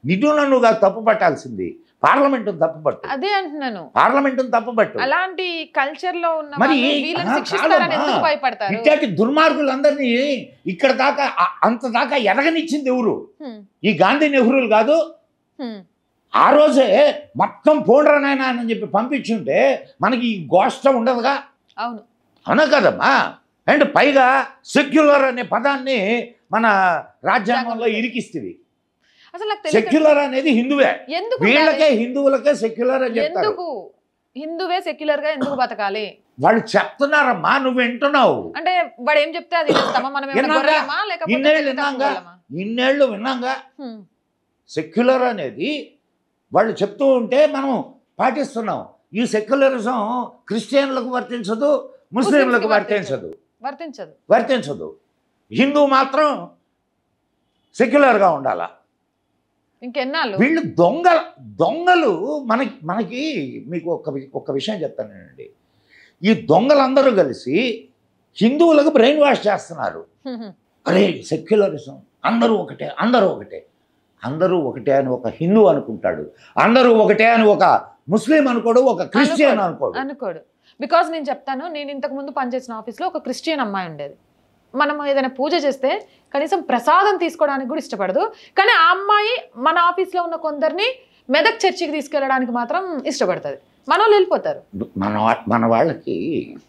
నిధులను తప్పు పట్టాల్సింది పార్లమెంట్ తప్పు పట్టు. అదే అంటున్నాను, పార్లమెంట్ తప్పు పట్టు. అలాంటి కల్చర్ లో ఉన్న మరి భయపడతారు. ఇట్లాంటి దుర్మార్గులందరినీ ఇక్కడ దాకా అంత దాకా ఎదగనిచ్చింది ఎవరు? ఈ గాంధీ నెహ్రూలు కాదు. ఆ రోజే మొత్తం పోండ్రనాయన అని చెప్పి పంపించుంటే మనకి ఈ గోష్ఠం ఉండదుగా. అవును, అవునా కదమ్మా? అండ్ పైగా సెక్యులర్ అనే పదాన్ని మన రాజ్యాంగంలో ఇరికిస్తుంది. సెక్యులర్ అనేది హిందువే, వీళ్ళకే హిందువులకే సెక్యులర్ అని చెప్తారు. హిందువే సెక్యులర్ గా ఎందుకు బతకాలి? వాళ్ళు చెప్తున్నారమ్మా, నువ్వు వింటున్నావు. అంటే వాడు ఏం చెప్తే అది ఇన్నేళ్ళు విన్నాగా. సెక్యులర్ అనేది వాళ్ళు చెప్తూ ఉంటే మనం పాటిస్తున్నాం. ఈ సెక్యులరిజం క్రిస్టియన్లకు వర్తించదు, ముస్లింలకు వర్తించదు. హిందూ మాత్రం సెక్యులర్గా ఉండాలా. ఇంకెన్నాళ్ళు వీళ్ళు దొంగలు. మనకి మీకు ఒక విషయం చెప్తానండి. ఈ దొంగలందరూ కలిసి హిందువులకు బ్రెయిన్ వాష్ చేస్తున్నారు. అరే సెక్యులరిజం, అందరూ ఒకటే అని ఒక హిందూ అనుకుంటాడు, అందరూ ఒకటే అని ఒక ముస్లిం అనుకోడు, ఒక క్రిస్టియన్ అనుకోడు. బికాజ్ నేను చెప్తాను, నేను ఇంతకు ముందు పనిచేసిన ఆఫీస్లో ఒక క్రిస్టియన్ అమ్మాయి ఉండేది. మనం ఏదైనా పూజ చేస్తే కనీసం ప్రసాదం తీసుకోవడానికి కూడా ఇష్టపడదు. కానీ ఆ అమ్మాయి మన ఆఫీస్లో ఉన్న కొందరిని మెదక్ చర్చికి తీసుకెళ్ళడానికి మాత్రం ఇష్టపడుతుంది. మన వాళ్ళు వెళ్ళిపోతారు. మన వాళ్ళకి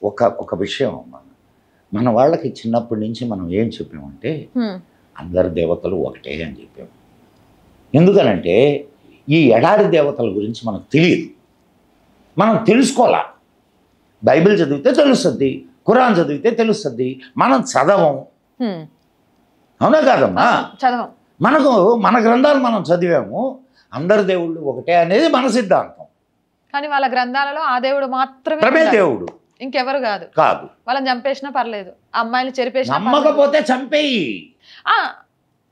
ఒక విషయం, మన వాళ్ళకి చిన్నప్పటి నుంచి మనం ఏం చెప్పామంటే అందరు దేవతలు ఒకటే అని చెప్పాము. ఎందుకనంటే ఈ ఎడారి దేవతల గురించి మనకు తెలియదు, మనం తెలుసుకోవాలా. బైబిల్ చదివితే తెలుస్తుంది, ఖురాన్ చదివితే తెలుస్తుంది, మనం చదవం. అవునా కాదమ్మా? చదవం. మన గ్రంథాలు మనం చదివాము, అందరు దేవుళ్ళు ఒకటే అనేది మన సిద్ధాంతం. కానీ వాళ్ళ గ్రంథాలలో ఆ దేవుడు మాత్రమే దేవుడు, ఇంకెవరు కాదు. వాళ్ళని చంపేసినా పర్లేదు, అమ్మాయిని చెరిపేసినా, నమ్మకపోతే చంపేయి.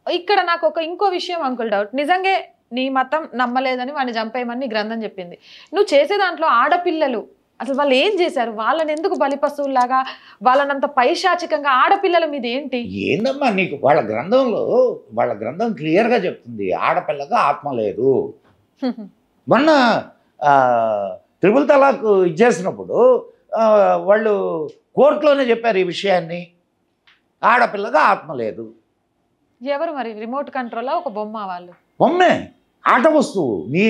ఇక్కడ నాకు ఇంకో విషయం అంకుల్ డౌట్. నిజంగా నీ మతం నమ్మలేదని వాడిని చంపేయమని గ్రంథం చెప్పింది. నువ్వు చేసే దాంట్లో ఆడపిల్లలు అసలు వాళ్ళు ఏం చేశారు? వాళ్ళని ఎందుకు బలిపశువులాగా, వాళ్ళనంత పైశాచికంగా ఆడపిల్లల మీద ఏంటి? ఏందమ్మా నీకు వాళ్ళ గ్రంథం క్లియర్గా చెప్తుంది, ఆడపిల్లగా ఆత్మ లేదు. మొన్న త్రిపుల్ తలాక్ ఇచ్చేసినప్పుడు వాళ్ళు కోర్టులోనే చెప్పారు ఈ విషయాన్ని, ఆడపిల్లగా ఆత్మ లేదు. ఎవరు మరి? రిమోట్ కంట్రోల్ ఒక బొమ్మ? వాళ్ళు బొమ్మే, ఆట వస్తువు. నీ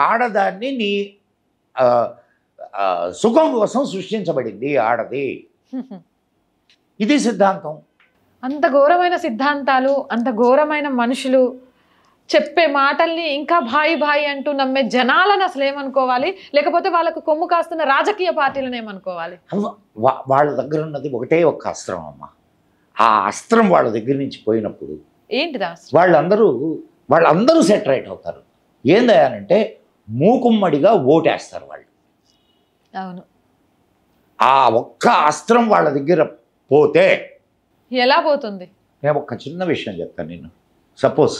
ఆడదాన్ని నీ సుఖం కోసం సృష్టించబడింది ఆడది. ఇది సిద్ధాంతం. అంత ఘోరమైన సిద్ధాంతాలు, అంత ఘోరమైన మనుషులు చెప్పే మాటల్ని ఇంకా భాయి అంటూ నమ్మే జనాలను అసలు ఏమనుకోవాలి? లేకపోతే వాళ్ళకు కొమ్ము కాస్తున్న రాజకీయ పార్టీలను ఏమనుకోవాలి? వాళ్ళ దగ్గర ఉన్నది ఒకటే ఒక అస్త్రం అమ్మ. ఆ అస్త్రం వాళ్ళ దగ్గర నుంచి పోయినప్పుడు ఏంటిదా? వాళ్ళందరూ సెటరేట్ అవుతారు. ఏందనంటే మూకుమ్మడిగా ఓటేస్తారు వాళ్ళు. అవును. ఆ ఒక్క అస్త్రం వాళ్ళ దగ్గర పోతే ఎలా పోతుంది? నేను ఒక చిన్న విషయం చెప్తాను. నేను సపోజ్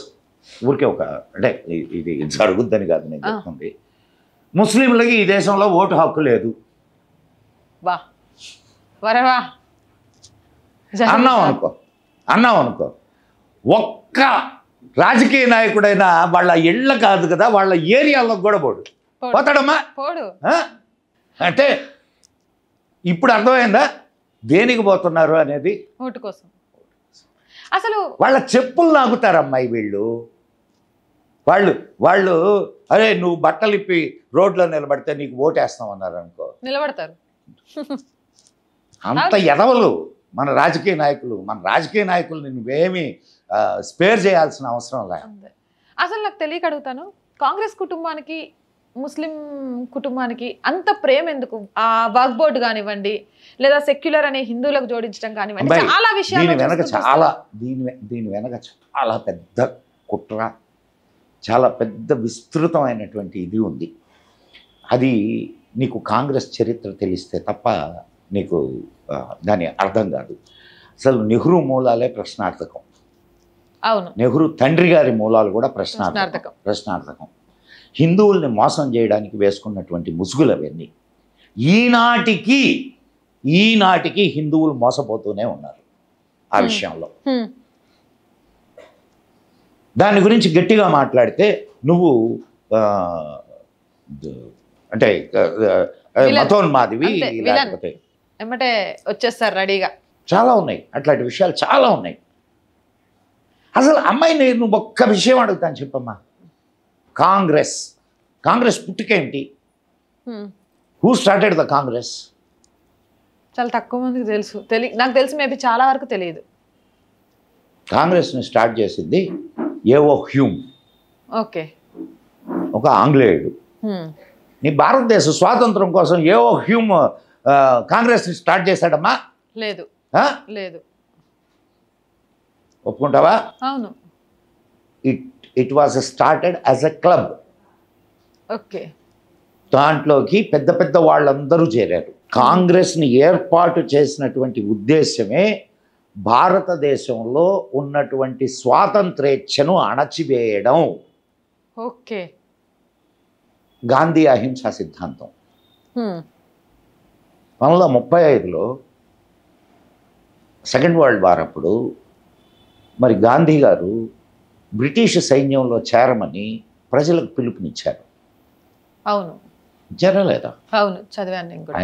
ఊరికే అంటే ఇది జరుగుద్దని కాదు నేను చెప్తుంది. ముస్లింలకి ఈ దేశంలో ఓటు హక్కు లేదు అన్నాం అనుకో, ఒక్క రాజకీయ నాయకుడైనా వాళ్ళ ఇళ్ళ కాదు కదా, వాళ్ళ ఏరియాలో కూడా పోతాడమ్మా. అంటే ఇప్పుడు అర్థమైందా దేనికి పోతున్నారు అనేది? ఓటు కోసం. అసలు వాళ్ళ చెప్పులు నాగుతారమ్మాయి వీళ్ళు. వాళ్ళు అరే నువ్వు బట్టలు ఇప్పి రోడ్లో నిలబడితే నీకు ఓటేస్తాం అన్నారు అనుకో, నిలబడతారు. అంత ఎదవలు మన రాజకీయ నాయకులు నువ్వేమీ స్పేర్ చేయాల్సిన అవసరం లేదు. అసలు నాకు తెలియక అడుగుతాను, కాంగ్రెస్ కుటుంబానికి ముస్లిం కుటుంబానికి అంత ప్రేమ ఎందుకు? ఆ వర్క్ బోర్డు కానివ్వండి, లేదా సెక్యులర్ అనే హిందువులకు జోడించడం కానివ్వండి, చాలా విషయాలు దీని వెనక చాలా పెద్ద కుట్ర, చాలా పెద్ద విస్తృతమైనటువంటి ఇది ఉంది. అది నీకు కాంగ్రెస్ చరిత్ర తెలిస్తే తప్ప నీకు దాని అర్థం కాదు. అసలు నెహ్రూ మూలాలే ప్రశ్నార్థకం. అవును, నెహ్రూ తండ్రి గారి మూలాలు కూడా ప్రశ్నార్థకం. హిందువుల్ని మోసం చేయడానికి వేసుకున్నటువంటి ముసుగులు అవన్నీ. ఈనాటికి హిందువులు మోసపోతూనే ఉన్నారు ఆ విషయంలో. దాని గురించి గట్టిగా మాట్లాడితే నువ్వు అంటే మతోన్మాదివి, లేకపోతే ఏమంటే వచ్చేస్తారు రెడీగా. చాలా ఉన్నాయి అట్లాంటి విషయాలు, చాలా ఉన్నాయి. అసలు అమ్మాయి నువ్వు ఒక్క విషయం అడుగుతాను చెప్పమ్మా. కాంగ్రెస్ పుట్టుకేంటి? Who started the Congress? చాలా తక్కువ మందికి తెలుసు. నాకు తెలిసి మేబీ చాలా వరకు తెలియదు. కాంగ్రెస్ని స్టార్ట్ చేసింది ఏవో హ్యూమ్, ఓకే, ఒక ఆంగ్లేయుడు. నీ భారతదేశ స్వాతంత్రం కోసం ఏవో హ్యూమ్ కాంగ్రెస్ని స్టార్ట్ చేశాడమ్మా? లేదు. ఒప్పుకుంటావా? అవును. It was started as a club. Okay. దాంట్లోకి పెద్ద పెద్ద వాళ్ళందరూ చేరారు. కాంగ్రెస్ని ఏర్పాటు చేసినటువంటి ఉద్దేశమే భారతదేశంలో ఉన్నటువంటి స్వాతంత్రేచ్ఛను అణచివేయడం. ఓకే. గాంధీ అహింసా సిద్ధాంతం 1935లో సెకండ్ వరల్డ్ వార్ అప్పుడు మరి గాంధీ గారు బ్రిటిష్ సైన్యంలో చేరమని ప్రజలకు పిలుపునిచ్చారు. అవును, చేరలేదా? అవును, చదివాను నేను కూడా.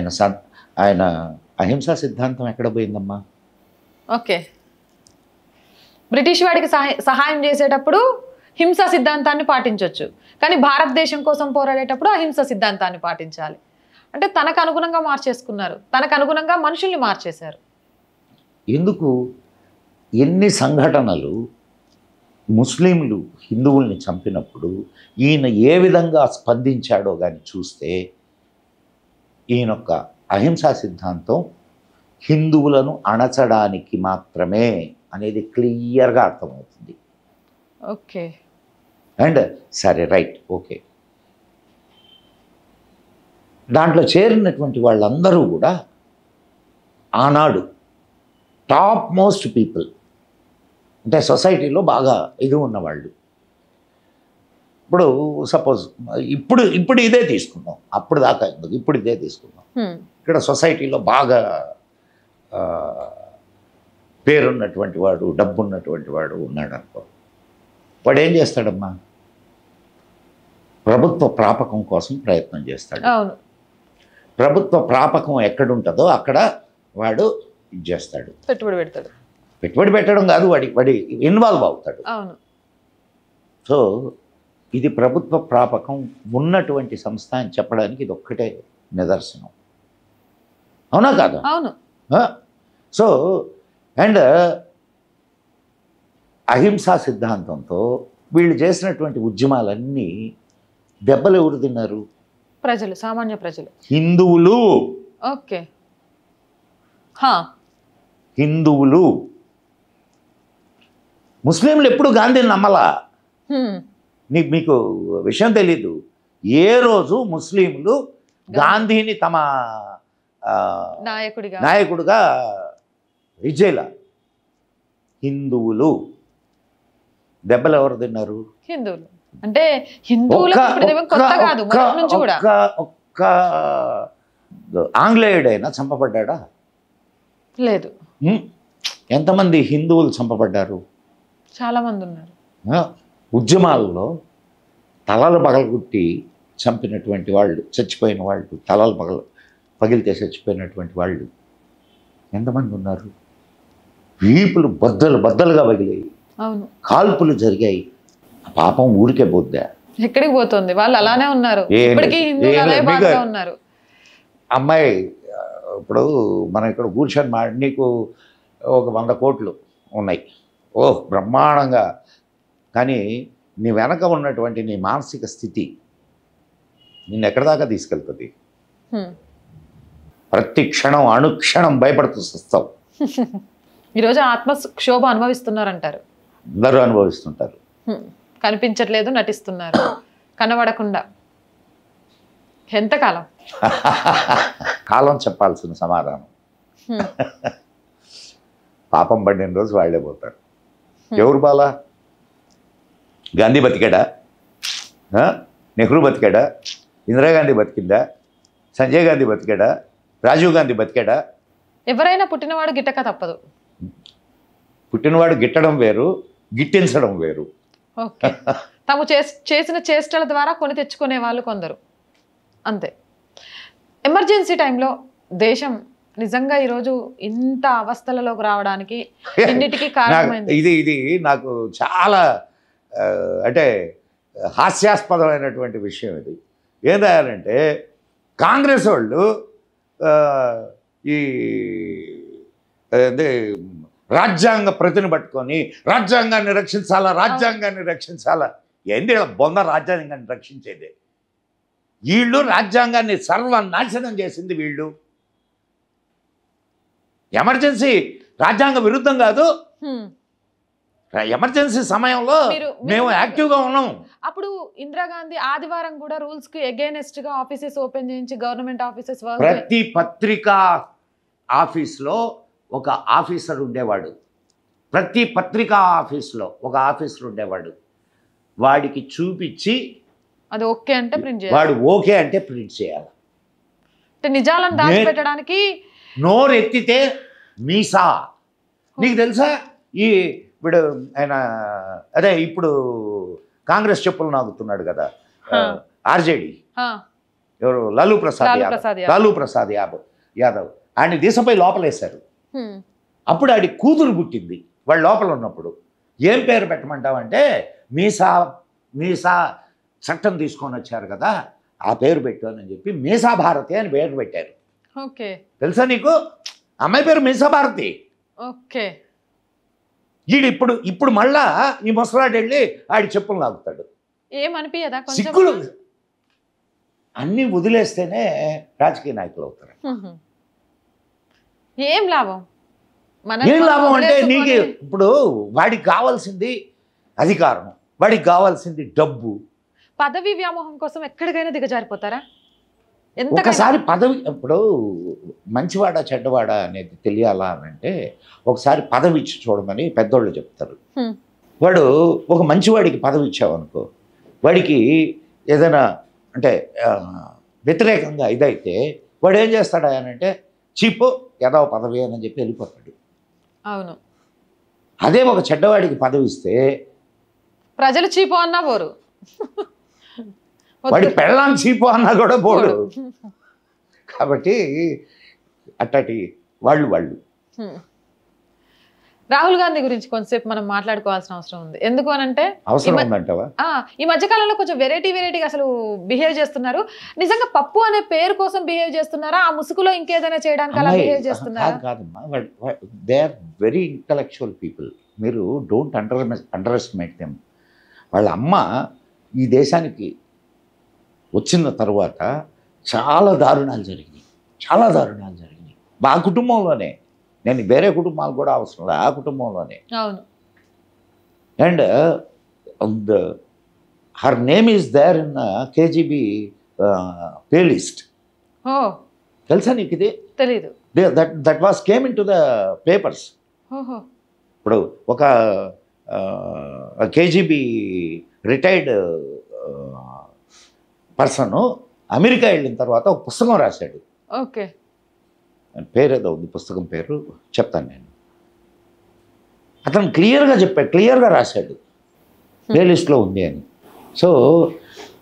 ఆయన అహింసా సిద్ధాంతం ఎక్కడ పోయిందమ్మా? ఓకే. బ్రిటిష్ వాడికి సహాయం చేసేటప్పుడు హింసా సిద్ధాంతాన్ని పాటించవచ్చు, కానీ భారతదేశం కోసం పోరాడేటప్పుడు అహింసా సిద్ధాంతాన్ని పాటించాలి. అంటే తనకు అనుగుణంగా మార్చేసుకున్నారు, తనకు అనుగుణంగా మనుషుల్ని మార్చేశారు. ఎందుకు ఎన్ని సంఘటనలు ముస్లింలు హిందువుల్ని చంపినప్పుడు ఈయన ఏ విధంగా స్పందించాడో కానీ చూస్తే ఈయనొక్క అహింసా సిద్ధాంతం హిందువులను అణచడానికి మాత్రమే అనేది క్లియర్గా అర్థమవుతుంది. ఓకే. అండ్ సరే, రైట్, ఓకే. దాంట్లో చేరినటువంటి వాళ్ళందరూ కూడా ఆనాడు టాప్ మోస్ట్ పీపుల్, అంటే సొసైటీలో బాగా ఇది ఉన్నవాళ్ళు. ఇప్పుడు సపోజ్ ఇప్పుడు ఇదే తీసుకుందాం, అప్పుడు దాకా ఎందుకు, ఇప్పుడు ఇదే తీసుకుందాం. ఇక్కడ సొసైటీలో బాగా పేరున్నటువంటి వాడు, డబ్బు ఉన్నటువంటి వాడు ఉన్నాడు అనుకో, వాడు ఏం చేస్తాడమ్మా? ప్రభుత్వ ప్రాపకం కోసం ప్రయత్నం చేస్తాడు. ప్రభుత్వ ప్రాపకం ఎక్కడుంటుందో అక్కడ వాడు ఇది చేస్తాడు, పెట్టుబడి పెడతాడు. పెట్టుబడి పెట్టడం కాదు, వాడి ఇన్వాల్వ్ అవుతాడు. సో ఇది ప్రభుత్వ ప్రాపకం ఉన్నటువంటి సంస్థ అని చెప్పడానికి ఇది ఒక్కటే నిదర్శనం. అవునా కాదు? అవును. సో అండ్ అహింసా సిద్ధాంతంతో వీళ్ళు చేసినటువంటి ఉద్యమాలన్నీ దెబ్బలు ఎవరు తిన్నారు? ప్రజలు, సామాన్య ప్రజలు, హిందువులు. ఓకే. హిందువులు. ముస్లింలు ఎప్పుడు గాంధీని నమ్మలా. మీకు విషయం తెలీదు. ఏ రోజు ముస్లింలు గాంధీని తమ నాయకుడిగా విజయల. హిందువులు. దెబ్బలు ఎవరు తిన్నారు? హిందువులు. అంటే ఒక్క ఆంగ్లేయుడైనా చంపబడ్డా? లేదు. ఎంతమంది హిందువులు చంపబడ్డారు? చాలా మంది ఉన్నారు. ఉద్యమాల్లో తలలు పగలగొట్టి చంపినటువంటి వాళ్ళు, చచ్చిపోయిన వాళ్ళు, తలలు పగిలితే చచ్చిపోయినటువంటి వాళ్ళు ఎంతమంది ఉన్నారు? వీపులు బద్దలుగా పగిలాయి, కాల్పులు జరిగాయి. పాపం ఊరికే పోద్దా? ఎక్కడికి పోతుంది? వాళ్ళు అలానే ఉన్నారు. అమ్మాయి ఇప్పుడు మనం ఇక్కడ కూర్చొని నీకు ఒక 100 కోట్లు ఉన్నాయి, ఓహ్ బ్రహ్మాండంగా. కానీ నీ వెనక ఉన్నటువంటి నీ మానసిక స్థితి నిన్ను ఎక్కడి దాకా తీసుకెళ్తుంది? ప్రతి క్షణం అనుక్షణం భయపడుతూ వస్తావు. ఈరోజు ఆత్మక్షోభ అనుభవిస్తున్నారంటారు. అందరూ అనుభవిస్తుంటారు. కనిపించట్లేదు, నటిస్తున్నారు కనబడకుండా. ఎంతకాలం? కాలం చెప్పాల్సిన సమాధానం. పాపం పడిన రోజు వాళ్ళే పోతారు. ఎవరు బాలా? గాంధీ బతికాడా? నెహ్రూ బతికాడా? ఇందిరాగాంధీ బతికిందా? సంజయ్ గాంధీ బతికాడా? రాజీవ్ గాంధీ బతికాడా? ఎవరైనా పుట్టినవాడు గిట్టక తప్పదు. పుట్టినవాడు గిట్టడం వేరు, గిట్టించడం వేరు. ఓకే. తాము చేసిన చేష్టల ద్వారా కొని తెచ్చుకునే వాళ్ళు కొందరు, అంతే. ఎమర్జెన్సీ టైంలో దేశం నిజంగా ఈరోజు ఇంత అవస్థలలోకి రావడానికి ఇన్నిటికీ కారణమైంది. ఇది నాకు చాలా అంటే హాస్యాస్పదమైనటువంటి విషయం. ఇది ఏం రాయాలంటే, కాంగ్రెస్ వాళ్ళు ఈ రాజ్యాంగ ప్రతిని పట్టుకొని రాజ్యాంగాన్ని రక్షించాలా. ఏంది బొంద రాజ్యాంగాన్ని రక్షించేది? వీళ్ళు రాజ్యాంగాన్ని సర్వనాశనం చేసింది వీళ్ళు. ఎమర్జెన్సీ రాజ్యాంగ విరుద్ధం కాదు. ఎమర్జెన్సీ సమయంలో మేము యాక్టివ్గా ఉన్నాం. అప్పుడు ఇందిరాగాంధీ ఆదివారం కూడా రూల్స్ కి అగైనెస్ట్ గా ఆఫీసెస్ ఓపెన్ చేయించి గవర్నమెంట్ ఆఫీసెస్, ప్రతి పత్రికా ఆఫీస్లో ఒక ఆఫీసర్ ఉండేవాడు. ప్రతి పత్రికా ఆఫీస్లో ఒక ఆఫీసర్ ఉండేవాడు. వాడికి చూపించి అది ఓకే అంటే ప్రింట్ చేయాలి. వాడు ఓకే అంటే ప్రింట్ చేయాలి. అంటే నిజాలను దాచిపెట్టడానికి నోరెత్తితే మీసా. నీకు తెలుసా? ఇప్పుడు ఆయన అదే ఇప్పుడు కాంగ్రెస్ చెప్పులు నాగుతున్నాడు కదా, ఆర్జేడి, ఎవరు, లాలూ ప్రసాద్ యాదవ్. ఆయన దేశంపై లోపలేశారు. అప్పుడు ఆడి కూతురు పుట్టింది వాళ్ళు లోపల ఉన్నప్పుడు. ఏం పేరు పెట్టమంటావంటే, మీసా చట్టం తీసుకొని వచ్చారు కదా, ఆ పేరు పెట్టాను అని చెప్పి మీసా భారతి అని పేరు పెట్టారు. ఓకే. తెలుసా నీకు? అమ్మాయి పేరు మీసా భారతి. ఓకే. ఈడు ఇప్పుడు మళ్ళా ఈ ముసలాడు వెళ్ళి ఆడి చెప్పులు లాగుతాడు. ఏమనిపించదా? సిగ్గులు అన్నీ వదిలేస్తేనే రాజకీయ నాయకులు అవుతారు. ఏం లాభం? ఏం లాభం అంటే, నీకు ఇప్పుడు వాడికి కావాల్సింది అధికారం, వాడికి కావాల్సింది డబ్బు. పదవి వ్యామోహం కోసం ఎక్కడికైనా దిగజారిపోతారా? ఒకసారి పదవి, ఇప్పుడు మంచివాడా చెడ్డవాడా అనేది తెలియాలా అంటే ఒకసారి పదవి ఇచ్చి చూడమని పెద్దోళ్ళు చెప్తారు. వాడు ఒక మంచివాడికి పదవి ఇచ్చావనుకో, వాడికి ఏదైనా అంటే వ్యతిరేకంగా ఇదైతే వాడు ఏం చేస్తాడు అంటే, చీపు ఏదో పదవి అని చెప్పి వెళ్ళిపోతాడు. అవును. అదే ఒక చెడ్డవాడికి పదవి ఇస్తే ప్రజలు చీపు అన్నా పోరు, వాడి పెళ్ళాం చీపు అన్నా కూడా పోడు. కాబట్టి అట్టటి వాళ్ళు. రాహుల్ గాంధీ గురించి కొంతసేపు మనం మాట్లాడుకోవాల్సిన అవసరం ఉంది. ఎందుకు అనంటే, అవసరం ఉందంటావా? ఈ మధ్యకాలంలో కొంచెం వెరైటీగా అసలు బిహేవ్ చేస్తున్నారు. నిజంగా పప్పు అనే పేరు కోసం బిహేవ్ చేస్తున్నారా, ఆ ముసుగులో ఇంకేదైనా చేయడానికి అలా బిహేవ్ చేస్తున్నారా? కాదమ్మా, they are very intellectual people. మీరు డోంట్ అండర్ ఎస్టిమేట్ దెమ్. వాళ్ళ అమ్మ ఈ దేశానికి వచ్చిన తర్వాత చాలా దారుణాలు జరిగినాయి. మా కుటుంబంలోనే, నేను వేరే కుటుంబాలు కూడా అవసరం లేదు, ఆ కుటుంబంలోనే. అవును. And her name is there in KGB pay list. తెలుసా నీకు? ఇది తెలీదు. That was came in to the papers. ఇప్పుడు ఒక కేజీబీ రిటైర్డ్ పర్సన్ అమెరికా వెళ్ళిన తర్వాత ఒక పుస్తకం రాశాడు. ఓకే. పేరు ఏదో ఉంది, పుస్తకం పేరు చెప్తాను నేను. అతను క్లియర్గా రాశాడు, ప్లేలిస్ట్లో ఉంది అని. సో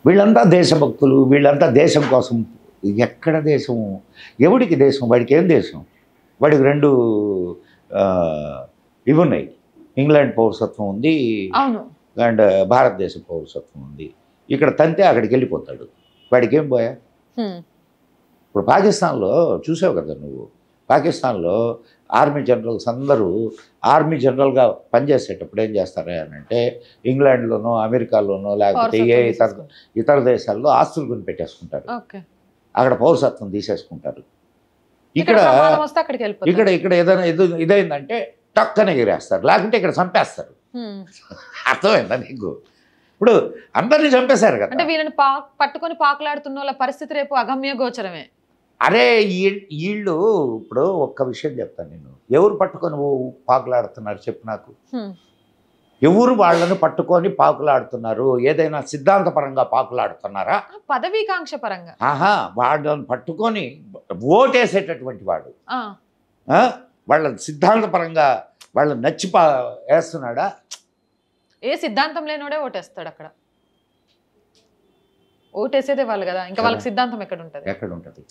వీళ్ళంతా దేశభక్తులు, వీళ్ళంతా దేశం కోసం. ఎక్కడ దేశం? ఎవడికి దేశం? వాడికి ఏం దేశం? వాడికి 2 ఇవి ఉన్నాయి, ఇంగ్లాండ్ పౌరసత్వం ఉంది అండ్ భారతదేశ పౌరసత్వం ఉంది. ఇక్కడ తంతే అక్కడికి వెళ్ళిపోతాడు. వాడికి ఏం పోయా? ఇప్పుడు పాకిస్తాన్లో చూసావు కదా నువ్వు, పాకిస్తాన్లో ఆర్మీ జనరల్స్ అందరూ ఆర్మీ జనరల్గా పనిచేసేటప్పుడు ఏం చేస్తారు అని అంటే ఇంగ్లాండ్లోనో అమెరికాలోనో లేకపోతే ఏ ఇతర దేశాల్లో ఆస్తులు కొని పెట్టేసుకుంటారు, అక్కడ పౌరసత్వం తీసేసుకుంటారు. ఇక్కడ ఇక్కడ ఇక్కడ ఏదైనా ఇదైందంటే టక్కన ఎగిరేస్తారు, లేకుంటే ఇక్కడ చంపేస్తారు. అర్థమైందా నీకు? ఇప్పుడు అందరినీ చంపేశారు కదా. అంటే వీళ్ళని పట్టుకొని పాకులాడుతున్న వాళ్ళ పరిస్థితి రేపు అగమ్య గోచరమే. అరే వీళ్ళు ఇప్పుడు ఒక్క విషయం చెప్తాను నేను, ఎవరు పట్టుకొని పాకులాడుతున్నారు చెప్పు నాకు? ఎవరు వాళ్ళని పట్టుకొని పాకులాడుతున్నారు? ఏదైనా సిద్ధాంతపరంగా పాకులాడుతున్నారా? పదవీకాంక్ష పరంగా. వాళ్ళని పట్టుకొని ఓటేసేటటువంటి వాడు వాళ్ళ సిద్ధాంతపరంగా వాళ్ళని నచ్చి వేస్తున్నాడా? ఏ సిద్ధాంతం లేనోడే ఓటేస్తాడు. అక్కడ ఓటేసేదే వాళ్ళు కదా, ఇంకా వాళ్ళకి సిద్ధాంతం ఎక్కడ ఉంటుంది?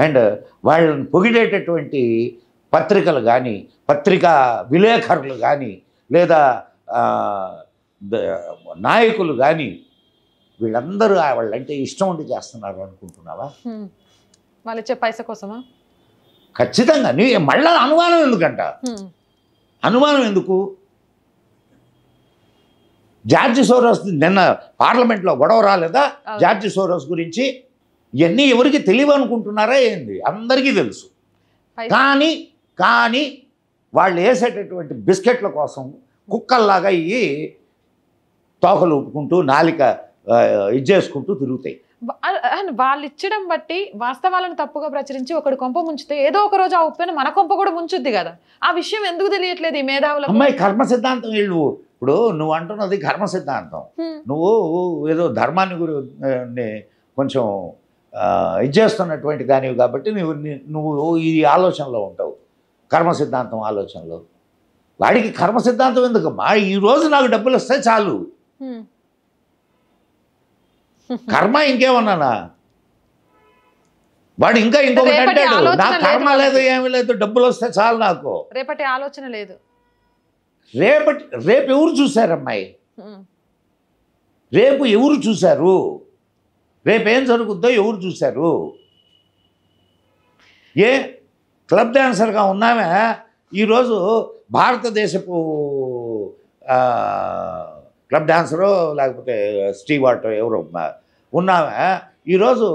అండ్ వాళ్ళని పొగిడేటటువంటి పత్రికలు కానీ, పత్రికా విలేకరులు కానీ, లేదా నాయకులు కానీ, వీళ్ళందరూ వాళ్ళంటే ఇష్టం ఉండి చేస్తున్నారు అనుకుంటున్నావా? వాళ్ళు ఇచ్చే పైసా కోసమా? ఖచ్చితంగా. నీ మళ్ళా అనుమానం ఎందుకంట? అనుమానం ఎందుకు? జార్జ్ సోరోస్ నిన్న పార్లమెంట్లో గొడవ రాలేదా జార్జ్ సోరోస్ గురించి? ఇవన్నీ ఎవరికి తెలియవు అనుకుంటున్నారా ఏంది? అందరికీ తెలుసు. కానీ వాళ్ళు వేసేటటువంటి బిస్కెట్ల కోసం కుక్కల్లాగా ఇవి తోకలు ఊపుకుంటూ నాలిక ఇది చేసుకుంటూ తిరుగుతాయి. వాళ్ళు ఇచ్చడం బట్టి వాస్తవాలను తప్పుగా ప్రచురించి ఒకటి కొంప ముంచితే ఏదో ఒక రోజు ఆ ఉప్పెన మన కొంప కూడా ముంచుద్ది కదా. ఆ విషయం ఎందుకు తెలియట్లేదు ఈ మేధావులకు? అమ్మాయి కర్మ సిద్ధాంతం వీళ్ళు ఇప్పుడు నువ్వు అంటున్నది కర్మ సిద్ధాంతం. నువ్వు ఏదో ధర్మాన్ని గురించి కొంచెం ఇది చేస్తున్నటువంటి దానివి కాబట్టి నువ్వు ఈ ఆలోచనలో ఉంటావు, కర్మ సిద్ధాంతం ఆలోచనలో. వాడికి కర్మ సిద్ధాంతం ఎందుకమ్మా? ఈరోజు నాకు డబ్బులు వస్తే చాలు. కర్మ ఇంకేమన్నానా? వాడు ఇంకా ఇంకొకటి అంటాడు, నా కర్మ లేదు ఏమీ లేదు, డబ్బులు వస్తే చాలు నాకు. రేపటి ఆలోచన లేదు. రేపు ఎవరు చూశారమ్మాయి? రేపు ఎవరు చూశారు? రేపేం జరుగుద్దో ఎవరు చూశారు? ఏ క్లబ్ డాన్సర్గా ఉన్నామే ఈరోజు భారతదేశపు క్లబ్ డాన్సరో లేకపోతే స్టీవార్టో ఎవరో ఉన్నామే ఈరోజు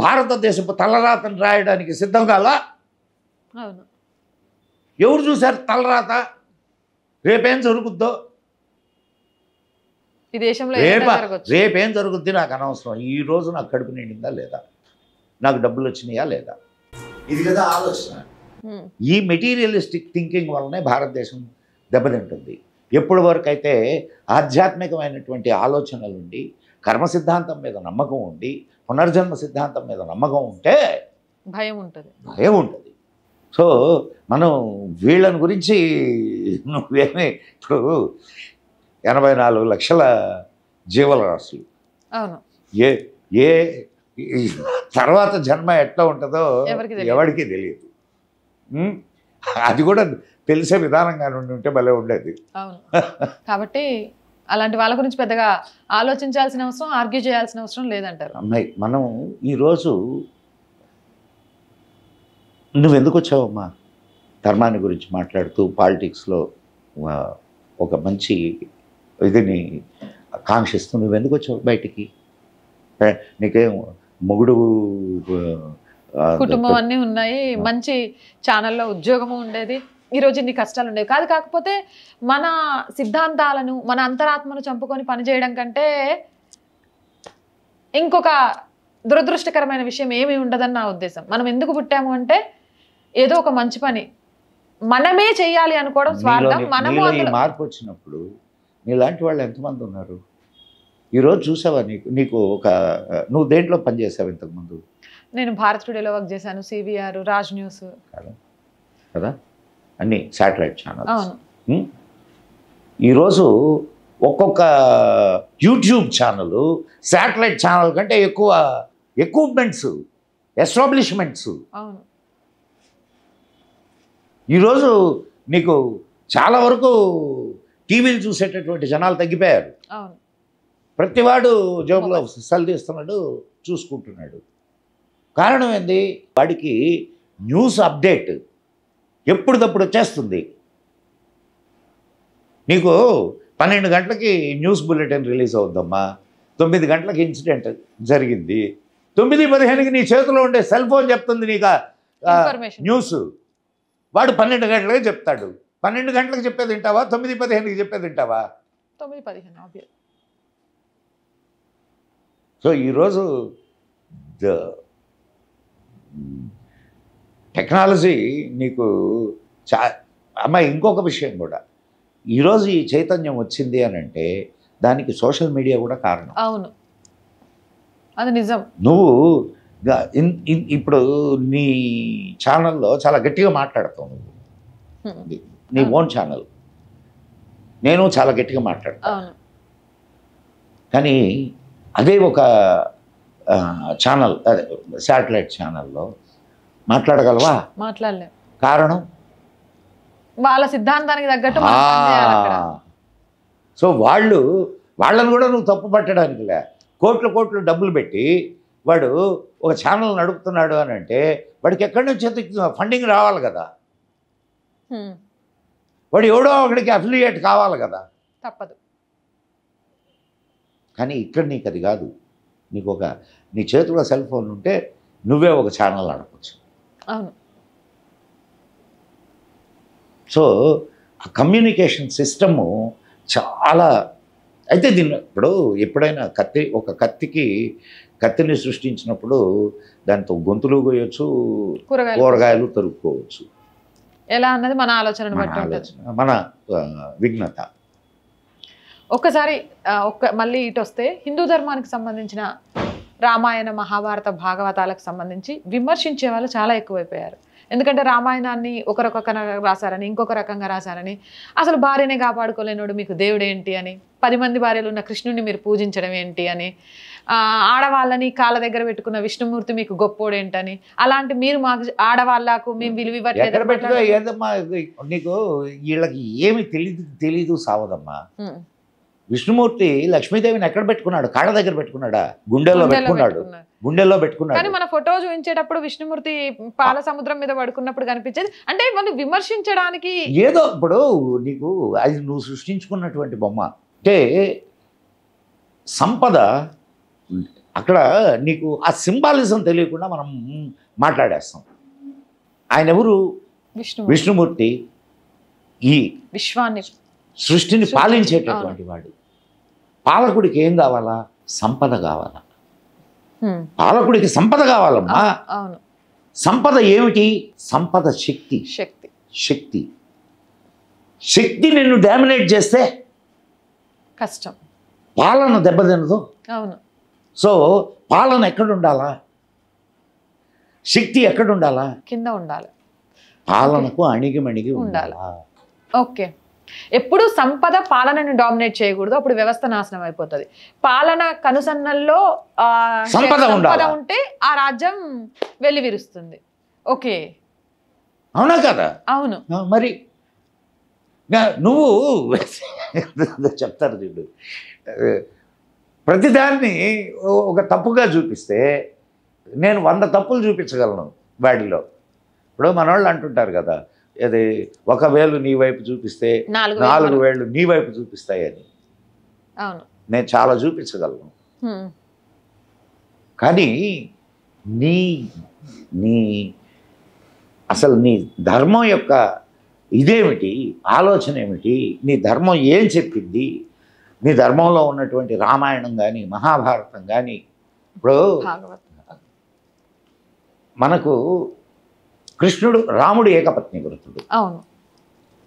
భారతదేశపు తలరాతను రాయడానికి సిద్ధం కాలా? ఎవరు చూశారు తలరాత? రేపేం జరుగుద్దో, ఈ దేశంలో రేపేం జరుగుద్ది నాకు అనవసరం. ఈరోజు నాకు కడుపు నిండిందా లేదా, నాకు డబ్బులు వచ్చినాయా లేదా, ఇది కదా ఆలోచన. ఈ మెటీరియలిస్టిక్ థింకింగ్ వల్లనే భారతదేశం దెబ్బతింటుంది. ఎప్పటి వరకు అయితే ఆధ్యాత్మికమైనటువంటి ఆలోచనలు ఉండి, కర్మ సిద్ధాంతం మీద నమ్మకం ఉండి, పునర్జన్మ సిద్ధాంతం మీద నమ్మకం ఉంటే భయం ఉంటుంది. సో మనం వీళ్ళని గురించి నువ్వేమీ ఇప్పుడు 84 లక్షల జీవరాశులు, ఏ తర్వాత జన్మ ఎట్లా ఉంటుందో ఎవరికి తెలియదు. అది కూడా తెలిసే విధానంగా ఉంటే భలే ఉండేది. కాబట్టి అలాంటి వాళ్ళ గురించి పెద్దగా ఆలోచించాల్సిన అవసరం, ఆర్గ్యూ చేయాల్సిన అవసరం లేదంటారు. అమ్మాయి, మనం ఈరోజు నువ్వెందుకు వచ్చావమ్మా ధర్మాన్ని గురించి మాట్లాడుతూ పాలిటిక్స్లో ఒక మంచి ఇదిని కాంక్షిస్తూ నువ్వెందుకు వచ్చావు బయటికి? నీకేం మొగుడు కుటుంబం అన్నీ ఉన్నాయి, మంచి ఛానల్లో ఉద్యోగము ఉండేది, ఈరోజు ఇన్ని కష్టాలు ఉండేవి కాదు. కాకపోతే మన సిద్ధాంతాలను, మన అంతరాత్మను చంపుకొని పనిచేయడం కంటే ఇంకొక దురదృష్టకరమైన విషయం ఏమీ ఉండదని నా ఉద్దేశం. మనం ఎందుకు పుట్టాము అంటే ఏదో ఒక మంచి పని మనమే చెయ్యాలి అనుకోవడం స్వార్థం. మనము మార్పు వచ్చినప్పుడు నీలాంటి వాళ్ళు ఎంతమంది ఉన్నారు ఈరోజు చూసావా? నీకు నువ్వు దేంట్లో పనిచేసావు ఇంతకుముందు? నేను భారత్ టుడేలో వర్క్ చేశాను, సివిఆర్, రాజ్ న్యూస్ కదా, అన్ని శాటిలైట్ ఛానల్స్. ఈరోజు ఒక్కొక్క యూట్యూబ్ ఛానల్ శాటిలైట్ ఛానల్ కంటే ఎక్కువ ఎక్విప్మెంట్స్, ఎస్టాబ్లిష్మెంట్స్. ఈరోజు నీకు చాలా వరకు టీవీలు చూసేటటువంటి జనాలు తగ్గిపోయారు. ప్రతివాడు జోబులో సెల్ తీస్తున్నాడు, చూసుకుంటున్నాడు. కారణం ఏంది? వాడికి న్యూస్ అప్డేట్ ఎప్పటికప్పుడు వచ్చేస్తుంది. నీకు 12 గంటలకి న్యూస్ బులెటిన్ రిలీజ్ అవుద్దమ్మా, 9 గంటలకి ఇన్సిడెంట్ జరిగింది, 9:15కి నీ చేతిలో ఉండే సెల్ ఫోన్ చెప్తుంది నీకు న్యూస్. వాడు 12 గంటలకి చెప్తాడు. 12 గంటలకు చెప్పేది వింటావా? 9:15కి చెప్పేది వింటావా? 9:15. సో ఈరోజు టెక్నాలజీ నీకు అమ్మాయి ఇంకొక విషయం కూడా, ఈరోజు ఈ చైతన్యం వచ్చింది అని అంటే దానికి సోషల్ మీడియా కూడా కారణం. అవును, అది నిజం. నువ్వు ఇప్పుడు నీ ఛానల్లో చాలా గట్టిగా మాట్లాడతావు. నువ్వు నీ ఓన్ ఛానల్, నేను చాలా గట్టిగా మాట్లాడతాను. కానీ అదే ఒక ఛానల్, అదే శాటిలైట్ ఛానల్లో మాట్లాడగలవా? మాట్లాడలేం. కారణం వాళ్ళ సిద్ధాంతానికి తగ్గట్టు. సో వాళ్ళని కూడా నువ్వు తప్పు పట్టడానికి లే. కోట్లు డబ్బులు పెట్టి వాడు ఒక ఛానల్ నడుపుతున్నాడు అని అంటే వాడికి ఎక్కడి నుంచి ఫండింగ్ రావాలి కదా. వాడు ఎవడో ఒకడికి అఫిలియేట్ కావాలి కదా, తప్పదు. కానీ ఇక్కడ నీకు అది కాదు. నీకు నీ చేతిలో సెల్ ఫోన్ ఉంటే నువ్వే ఒక ఛానల్ నడపచ్చు. అవును. సో ఆ కమ్యూనికేషన్ సిస్టము చాలా. అయితే దీన్ని ఇప్పుడు ఎప్పుడైనా కత్తిని సృష్టించినప్పుడు దాంతో గొంతులు కోయొచ్చు, కూరగాయలు తరుక్కోవచ్చు. ఎలా అన్నది మన ఆలోచనను బట్టి ఉంటుంది, మన విఘ్నత. ఒక్కసారి మళ్ళీ ఇటు వస్తే హిందూ ధర్మానికి సంబంధించిన రామాయణ, మహాభారత, భాగవతాలకు సంబంధించి విమర్శించే వాళ్ళు చాలా ఎక్కువైపోయారు. ఎందుకంటే రామాయణాన్ని ఒక రకంగా రాశారని, ఇంకొక రకంగా రాశారని, అసలు భార్యనే కాపాడుకోలేనోడు మీకు దేవుడు ఏంటి అని, 10 మంది భార్యలు ఉన్న కృష్ణుడిని మీరు పూజించడం ఏంటి అని, ఆడవాళ్ళని కాళ్ళ దగ్గర పెట్టుకున్న విష్ణుమూర్తి మీకు గొప్పోడేంటని, అలాంటి మీరు మాకు ఆడవాళ్ళకు మేము విలువ ఇవ్వట్లేదు. ఏదమ్మా నీకు వీళ్ళకి ఏమి తెలీదు సావదమ్మా. విష్ణుమూర్తి లక్ష్మీదేవిని ఎక్కడ పెట్టుకున్నాడు? కాళ్ళ దగ్గర పెట్టుకున్నాడా? గుండెల్లో పెట్టుకున్నాడు. కానీ మన ఫోటో చూపించేటప్పుడు విష్ణుమూర్తి పాల సముద్రం మీద పడుకున్నప్పుడు కనిపించేది. అంటే వాళ్ళు విమర్శించడానికి ఏదో ఇప్పుడు నీకు అది నువ్వు సృష్టించుకున్నటువంటి బొమ్మ. అంటే సంపద అక్కడ నీకు ఆ సింబాలిజం తెలియకుండా మనం మాట్లాడేస్తాం. ఆయన ఎవరు? విష్ణుమూర్తి. ఈ విశ్వాన్ని సృష్టిని పాలించేటటువంటి వాడు. పాలకుడికి ఏం కావాలా? సంపద కావాలా. పాలకుడికి సంపద కావాలమ్మా. సంపద ఏమిటి? సంపద శక్తి నిన్ను డామినేట్ చేస్తే కష్టం, పాలన దెబ్బతినదు. అవును. సో పాలన ఎక్కడుండాలా? శక్తి ఎక్కడుండాలా? కింద ఉండాలి. పాలనకు అణిగిమణిగి ఉండాలా. ఓకే. ఎప్పుడు సంపద పాలనని డామినేట్ చేయకూడదు, అప్పుడు వ్యవస్థ నాశనం అయిపోతుంది. పాలన కనుసన్నల్లో సంపద ఉంటే ఆ రాజ్యం వెల్లివిరుస్తుంది. ఓకే, అవునా కదా? అవును. మరి నువ్వు చెప్తారు చూడు, ప్రతిదాన్ని ఒక తప్పుగా చూపిస్తే నేను 100 తప్పులు చూపించగలను వాడిలో. ఇప్పుడు మనోళ్ళు అంటుంటారు కదా, అది 1 వేలు నీ వైపు చూపిస్తే 4 వేళ్ళు నీ వైపు చూపిస్తాయని. అవును, నేను చాలా చూపించగలను. కానీ అసలు నీ ధర్మం యొక్క ఇదేమిటి, ఆలోచన ఏమిటి, నీ ధర్మం ఏం చెప్పింది, నీ ధర్మంలో ఉన్నటువంటి రామాయణం కానీ మహాభారతం కానీ. ఇప్పుడు మనకు కృష్ణుడు, రాముడు ఏకపత్ని వ్రతుడు. అవును.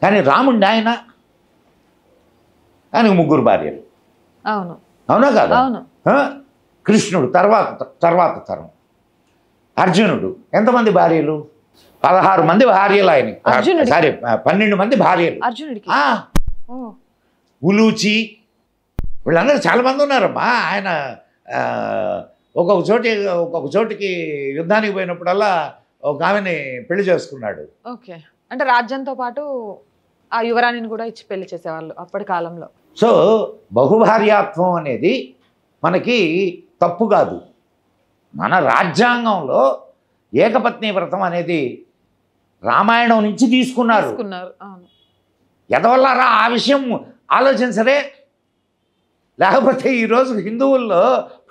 కానీ రాముడిని ఆయనకు 3 భార్యలు. అవును, అవునా కాదు? అవును. కృష్ణుడు తర్వాత తరం. అర్జునుడు ఎంతమంది భార్యలు? 16 మంది భార్యలు ఆయనకి. సారీ, 12 మంది భార్యలు అర్జునుడికి. ఉలూచి వీళ్ళందరూ చాలా మంది ఉన్నారమ్మా. ఆయన ఒక్కొక్క చోటికి యుద్ధానికి పోయినప్పుడల్లా ఒక ఆమెని పెళ్లి చేసుకున్నాడు. ఓకే, అంటే రాజ్యంతో పాటు ఆ యువరాణిని కూడా ఇచ్చి పెళ్లి చేసేవాళ్ళు అప్పటి కాలంలో. సో బహుభార్యాత్వం అనేది మనకి తప్పు కాదు. మన రాజ్యాంగంలో ఏకపత్ని వ్రతం అనేది రామాయణం నుంచి తీసుకున్నారు. ఎదవల్లారా ఆ విషయం ఆలోచించరే. లేకపోతే ఈరోజు హిందువుల్లో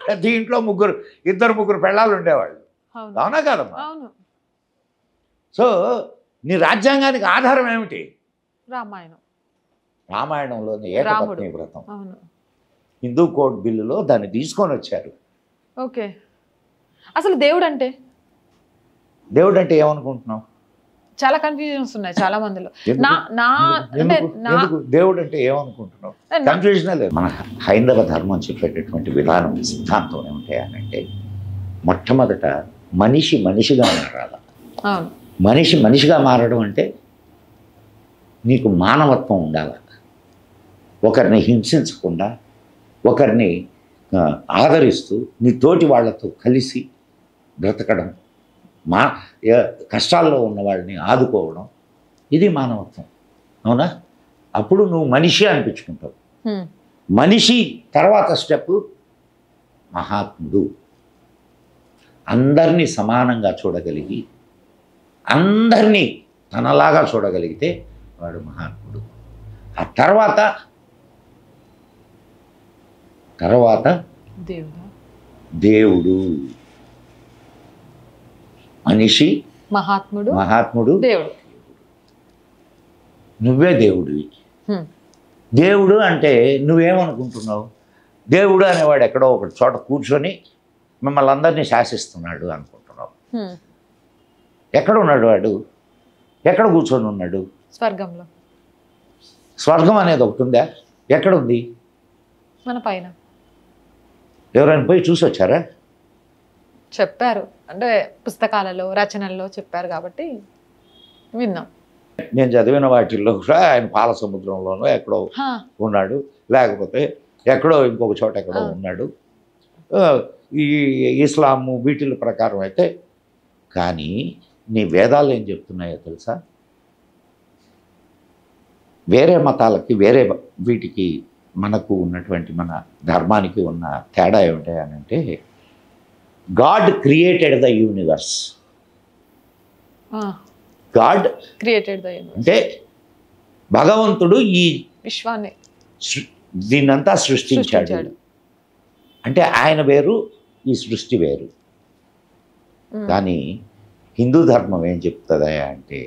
ప్రతి ఇంట్లో ఇద్దరు ముగ్గురు పెళ్ళాలు ఉండేవాళ్ళు. అవునా కాదమ్మా? సో నీ రాజ్యాంగానికి ఆధారం ఏమిటి? రామాయణంలోని ఏకపత్ని వ్రతం. హిందూ కోడ్ బిల్లులో దాన్ని తీసుకొని వచ్చారు. ఓకే. అసలు దేవుడు అంటే ఏమనుకుంటున్నావు? చాలా కన్ఫ్యూజన్స్ ఉన్నాయి చాలా మందిలో. దేవుడు అంటే ఏమనుకుంటున్నావు? కన్ఫ్యూజన్ లేదు. మన హైందవ ధర్మం చెప్పేటటువంటి విధానం, సిద్ధాంతం ఏమిటంటే మొట్టమొదట మనిషి మనిషిగా మారాలి. మనిషి మనిషిగా మారడం అంటే నీకు మానవత్వం ఉండాలి. ఒకరిని హింసించకుండా, ఒకరిని ఆదరిస్తూ, నీ తోటి వాళ్ళతో కలిసి బ్రతకడం, కష్టాల్లో ఉన్న వాళ్ళని ఆదుకోవడం, ఇది మానవత్వం. అవునా? అప్పుడు నువ్వు మనిషి అనిపించుకుంటావు. మనిషి తర్వాత స్టెప్ మహాత్ముడు. అందరినీ సమానంగా చూడగలిగి, అందరినీ తనలాగా చూడగలిగితే వాడు మహాత్ముడు. ఆ తర్వాత దేవుడు. మనిషి, మహాత్ముడు, దేవుడు. నువ్వే దేవుడివి. దేవుడు అంటే నువ్వేమనుకుంటున్నావు? దేవుడు అనేవాడు ఎక్కడో ఒక చోట కూర్చొని మిమ్మల్ని అందరినీ శాసిస్తున్నాడు అనుకుంటున్నావు. ఎక్కడ ఉన్నాడు వాడు? ఎక్కడ కూర్చొని ఉన్నాడు? స్వర్గంలో. స్వర్గం అనేది ఒకటి ఉందా? ఎక్కడుంది? మన పైన. ఎవరైనా పోయి చూసి వచ్చారా? చెప్పారు, అంటే పుస్తకాలలో రచనల్లో చెప్పారు కాబట్టి విన్నాం. నేను చదివిన వాటిల్లో కూడా ఆయన పాల సముద్రంలోనో ఎక్కడో ఉన్నాడు, లేకపోతే ఎక్కడో ఇంకొక చోట ఎక్కడో ఉన్నాడు. ఈ ఇస్లాము వీటిల ప్రకారం అయితే. కానీ నీ వేదాలు ఏం చెప్తున్నాయో తెలుసా? వేరే మతాలకి, వేరే వీటికి మనకు ఉన్నటువంటి మన ధర్మానికి ఉన్న తేడా ఏమిటంటే God created the universe. God created the universe అంటే భగవంతుడు ఈ విశ్వాన్ని, దీన్నంతా సృష్టించాడు. అంటే ఆయన వేరు, ఈ సృష్టి వేరు. కానీ హిందూ ధర్మం ఏం చెప్తుందా అంటే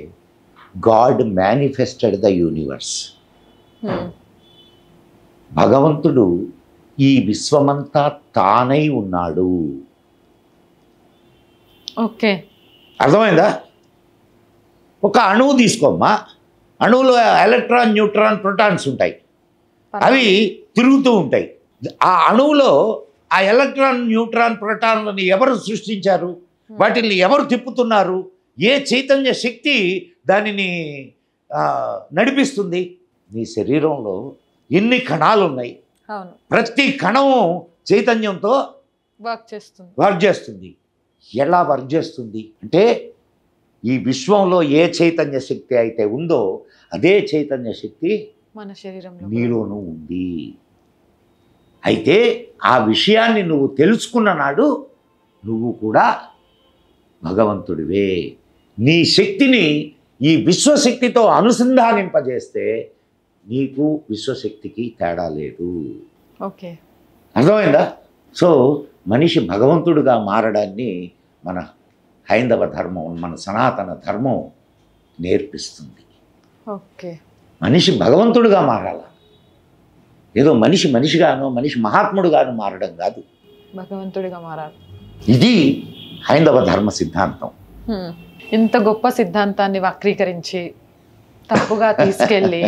గాడ్ మేనిఫెస్టెడ్ ద యూనివర్స్. భగవంతుడు ఈ విశ్వమంతా తానై ఉన్నాడు. ఓకే, అర్థమైందా? ఒక అణువు తీసుకోమ్మా. అణువులో ఎలక్ట్రాన్, న్యూట్రాన్, ప్రోటాన్స్ ఉంటాయి. అవి తిరుగుతూ ఉంటాయి. ఆ అణువులో ఆ ఎలక్ట్రాన్, న్యూట్రాన్, ప్రోటాన్లని ఎవరు సృష్టించారు? వాటిని ఎవరు తిప్పుతున్నారు? ఏ చైతన్య శక్తి దానిని నడిపిస్తుంది? నీ శరీరంలో ఎన్ని కణాలు ఉన్నాయి? ప్రతి కణము చైతన్యంతో వర్క్ చేస్తుంది. ఎలా వర్క్ చేస్తుంది అంటే ఈ విశ్వంలో ఏ చైతన్య శక్తి అయితే ఉందో అదే చైతన్య శక్తి మన శరీరంలో నీలోనూ ఉంది. అయితే ఆ విషయాన్ని నువ్వు తెలుసుకున్న నాడు నువ్వు కూడా భగవంతుడివే. నీ శక్తిని ఈ విశ్వశక్తితో అనుసంధానింపజేస్తే నీకు విశ్వశక్తికి తేడా లేదు. ఓకే, అర్థమైందా? సో మనిషి భగవంతుడిగా మారడాన్ని మన హైందవ ధర్మం, మన సనాతన ధర్మం నేర్పిస్తుంది. ఓకే, మనిషి భగవంతుడిగా మారాల. ఏదో మనిషి మనిషిగానో, మనిషి మహాత్ముడుగానో మారడం కాదు, భగవంతుడిగా మారాలి. ఇది హైందవ ధర్మ సిద్ధాంతం. ఇంత గొప్ప సిద్ధాంతాన్ని వక్రీకరించి తప్పుగా తీసుకెళ్ళి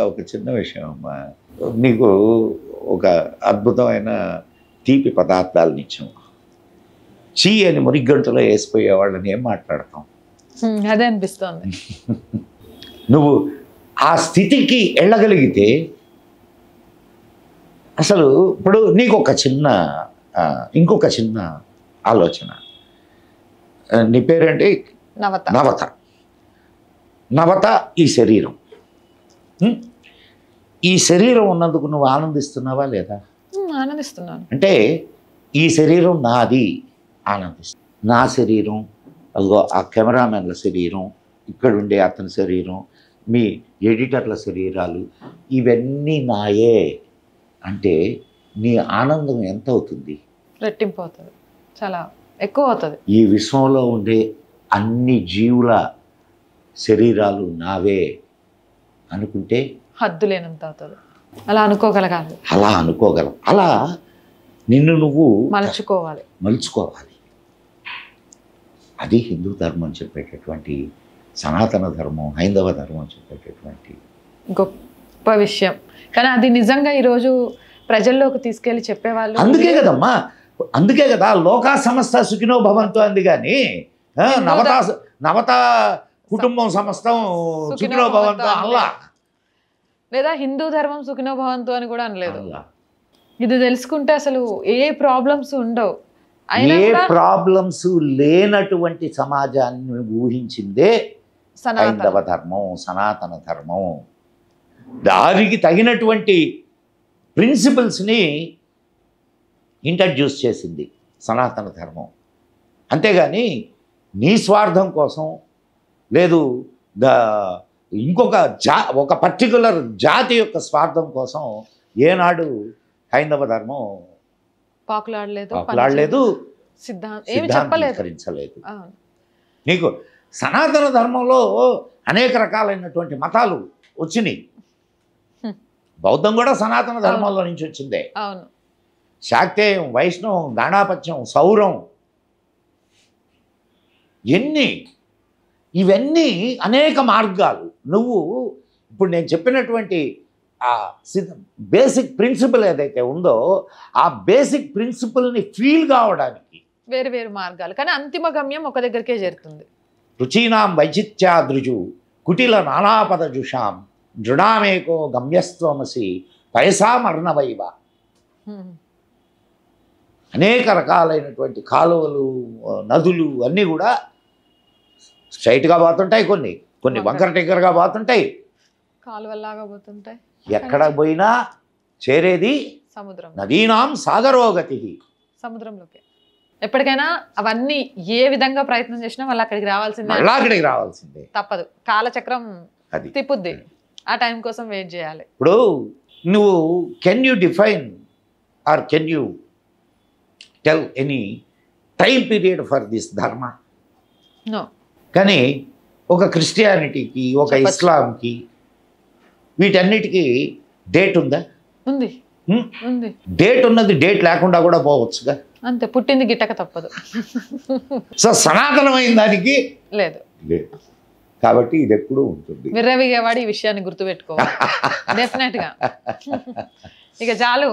ఒక చిన్న విషయం అమ్మా, నీకు ఒక అద్భుతమైన తీపి పదార్థాలను ఇచ్చాం. చీ అని మురిగంటలో వేసిపోయే వాళ్ళని ఏం మాట్లాడతాం? అదే అనిపిస్తుంది. నువ్వు ఆ స్థితికి వెళ్ళగలిగితే అసలు ఇప్పుడు నీకు ఒక చిన్న ఇంకొక చిన్న ఆలోచన. నీ పేరేంటి? నవత. నవత. నవత ఈ శరీరం. ఈ శరీరం ఉన్నందుకు నువ్వు ఆనందిస్తున్నావా లేదా? ఆనందిస్తున్నాను. అంటే ఈ శరీరం నాది ఆనందిస్తుంది. నా శరీరం, అదిగో ఆ కెమెరామెన్ల శరీరం, ఇక్కడుండే అతని శరీరం, మీ ఎడిటర్ల శరీరాలు, ఇవన్నీ నాయే అంటే నీ ఆనందం ఎంత అవుతుంది? రెట్టింపు అవుతుంది, చాలా ఎక్కువ అవుతుంది. ఈ విశ్వంలో ఉండే అన్ని జీవుల శరీరాలు నావే అనుకుంటే హద్దు లేనంత అవుతుంది. అలా అనుకోగలగాలి, అలా అనుకోగలం. అలా నిన్ను నువ్వు మలుచుకోవాలి. అది హిందూ ధర్మం చెప్పేటటువంటి, సనాతన ధర్మం, హైందవ ధర్మం చెప్పేటటువంటి గొప్ప విషయం. కానీ అది నిజంగా ఈరోజు ప్రజల్లోకి తీసుకెళ్ళి చెప్పేవాళ్ళు. అందుకే కదా లోకా సమస్త సుఖినో భవంతు అంది. కానీ నవత కుటుంబం సమస్తం సుఖినో భవంతు అల్లా, లేదా హిందూ ధర్మం సుఖినో భవంతు అని కూడా అనలేదు. ఇది తెలుసుకుంటే అసలు ఏ ప్రాబ్లమ్స్ ఉండవు. ఏ ప్రాబ్లమ్స్ లేనటువంటి సమాజాన్ని ఊహించిందే హైందవ ధర్మం, సనాతన ధర్మం. దానికి తగినటువంటి ప్రిన్సిపల్స్ని ఇంట్రడ్యూస్ చేసింది సనాతన ధర్మం. అంతేగాని నీ స్వార్థం కోసం లేదు, ఇంకొక ఒక పర్టికులర్ జాతి యొక్క స్వార్థం కోసం ఏనాడు హైందవ ధర్మం పాకులాడలేదు, సిద్ధాంతీకరించలేదు. నీకు సనాతన ధర్మంలో అనేక రకాలైనటువంటి మతాలు వచ్చినాయి. బౌద్ధం కూడా సనాతన ధర్మంలో నుంచి వచ్చిందే. శాక్తేయం, వైష్ణవం, గాణాపత్యం, సౌరం, ఇవన్నీ అనేక మార్గాలు. నువ్వు ఇప్పుడు నేను చెప్పినటువంటి ఆ బేసిక్ ప్రిన్సిపల్ ఏదైతే ఉందో ఆ బేసిక్ ప్రిన్సిపల్ని ఫీల్ కావడానికి వేరు వేరు మార్గాలు, కానీ అంతిమ గమ్యం ఒక దగ్గరికే చేరుతుంది. రుచీనాం వైచిత్యాదృజు కుటిల నానాపద జుషాం దృఢామేకో గమ్యస్త్వమసి పయసామర్ణవైవ. అనేక రకాలైనటువంటి కాలువలు, నదులు అన్నీ కూడా స్ట్రైట్గా పోతుంటాయి, కొన్ని వంకర టిక్కరగా పోతుంటాయి, కాలువల్లాగా పోతుంటాయి. ఎక్కడ పోయినా చేరేది సముద్రం. నదీనాం సాగరోగతి, సముద్రంలోకి. ఎప్పటికైనా అవన్నీ ఏ విధంగా ప్రయత్నం చేసినా మళ్ళీ అక్కడికి రావాల్సిందే, తప్పదు. కాలచక్రం అది తిప్పుద్ది, ఆ టైం కోసం వెయిట్ చేయాలి. ఇప్పుడు నువ్వు can you define are can you tell any time period for this ధర్మ? నో. కానీ ఒక క్రిస్టియానిటీకి, ఒక ఇస్లాంకి, వీటన్నిటికీ డేట్ ఉందా? ఉంది. డేట్ ఉన్నది, డేట్ లేకుండా కూడా పోవచ్చుగా. అంతే, పుట్టింది గిట్టక తప్పదు. సో సనాతనమైన దానికి లేదు. కాబట్టి ఇది ఎప్పుడూ ఉంటుంది. విర్రవిగేవాడు ఈ విషయాన్ని గుర్తుపెట్టుకోవాలి డెఫినెట్గా. ఇక చాలు,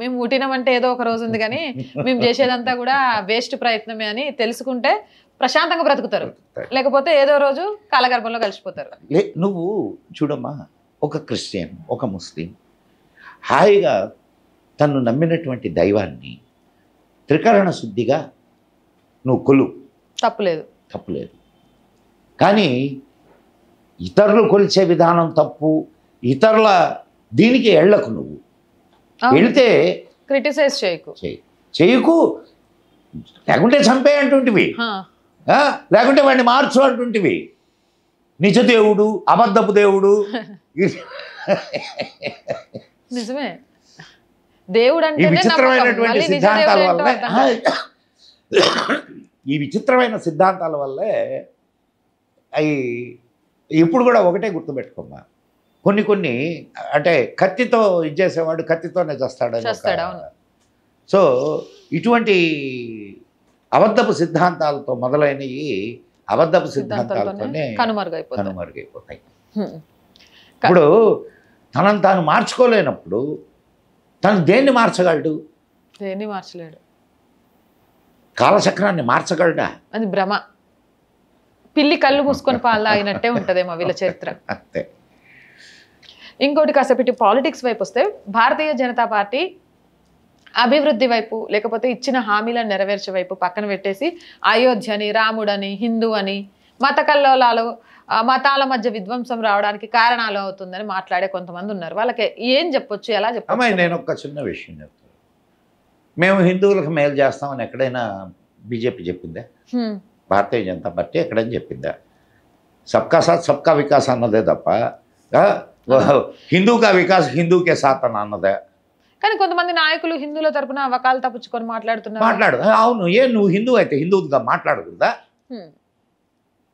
మేము పుట్టినామంటే ఏదో ఒక రోజు ఉంది, కానీ మేము చేసేదంతా కూడా వేస్ట్ ప్రయత్నమే అని తెలుసుకుంటే ప్రశాంతంగా బ్రతుకుతారు. లేకపోతే ఏదో రోజు కాలగర్భంలో కలిసిపోతారు. నువ్వు చూడమ్మా, ఒక క్రిస్టియన్, ఒక ముస్లిం హాయిగా తను నమ్మినటువంటి దైవాన్ని త్రికరణ శుద్ధిగా నువ్వు కొలు, తప్పులేదు. కానీ ఇతరులు కొలిచే విధానం తప్పు, ఇతరుల దీనికి ఎళ్ళకు. నువ్వు వెళితే క్రిటిసైజ్ చేయకు, లేకుంటే చంపే అంటుంటివి, లేకుంటే వాడిని మార్చు అంటుంటివి. నిజదేవుడు, అబద్ధపు దేవుడు. నిజమే, దేవుడు అంటే ఈ విచిత్రమైనటువంటి సిద్ధాంతాల వల్లే అవి ఇప్పుడు కూడా ఒకటే గుర్తుపెట్టుకోమ్మా. కొన్ని అంటే కత్తితో ఇచ్చేసేవాడు కత్తితోనే చేస్తాడు. సో ఇటువంటి అబద్ధపు సిద్ధాంతాలతో మొదలైనవి అబద్ధపు సిద్ధాంతాలతోనే కనుమరుగైపోతాయి. ఇప్పుడు తనను తాను మార్చుకోలేనప్పుడు తను దేన్ని మార్చగలడు? దేన్ని మార్చలేడు. కాలచక్రాన్ని మార్చగలడా? అది భ్రమ. పిల్లి కళ్ళు మూసుకొని పాలు తాగినట్టే ఉంటుందేమో వీళ్ళ చరిత్ర. అంతే. ఇంకోటి కాసేపటి పాలిటిక్స్ వైపు వస్తే, భారతీయ జనతా పార్టీ అభివృద్ధి వైపు లేకపోతే ఇచ్చిన హామీలను నెరవేర్చే వైపు పక్కన పెట్టేసి అయోధ్యని, రాముడని, హిందూ అని, మత కల్లోలాలు, మతాల మధ్య విధ్వంసం రావడానికి కారణాలు అవుతుందని మాట్లాడే కొంతమంది ఉన్నారు. వాళ్ళకి ఏం చెప్పొచ్చు, ఎలా చెప్పొచ్చు? నేను ఒక చిన్న విషయం చెప్తాను. మేము హిందువులకు మేలు చేస్తామని ఎక్కడైనా బీజేపీ చెప్పిందా? భారతీయ జనతా పార్టీ ఎక్కడైనా చెప్పిందా? సబ్కా సాత్ సబ్కా వికాస్ అన్నదే తప్ప హిందూకా వికాస్ హిందూకే సాత్ అని అన్నదే. కానీ కొంతమంది నాయకులు హిందువుల తరపున వకాలు తప్పుచుకొని మాట్లాడుతున్నారు. మాట్లాడు. అవును, నువ్వు హిందూ అయితే హిందువుగా మాట్లాడకూడదా?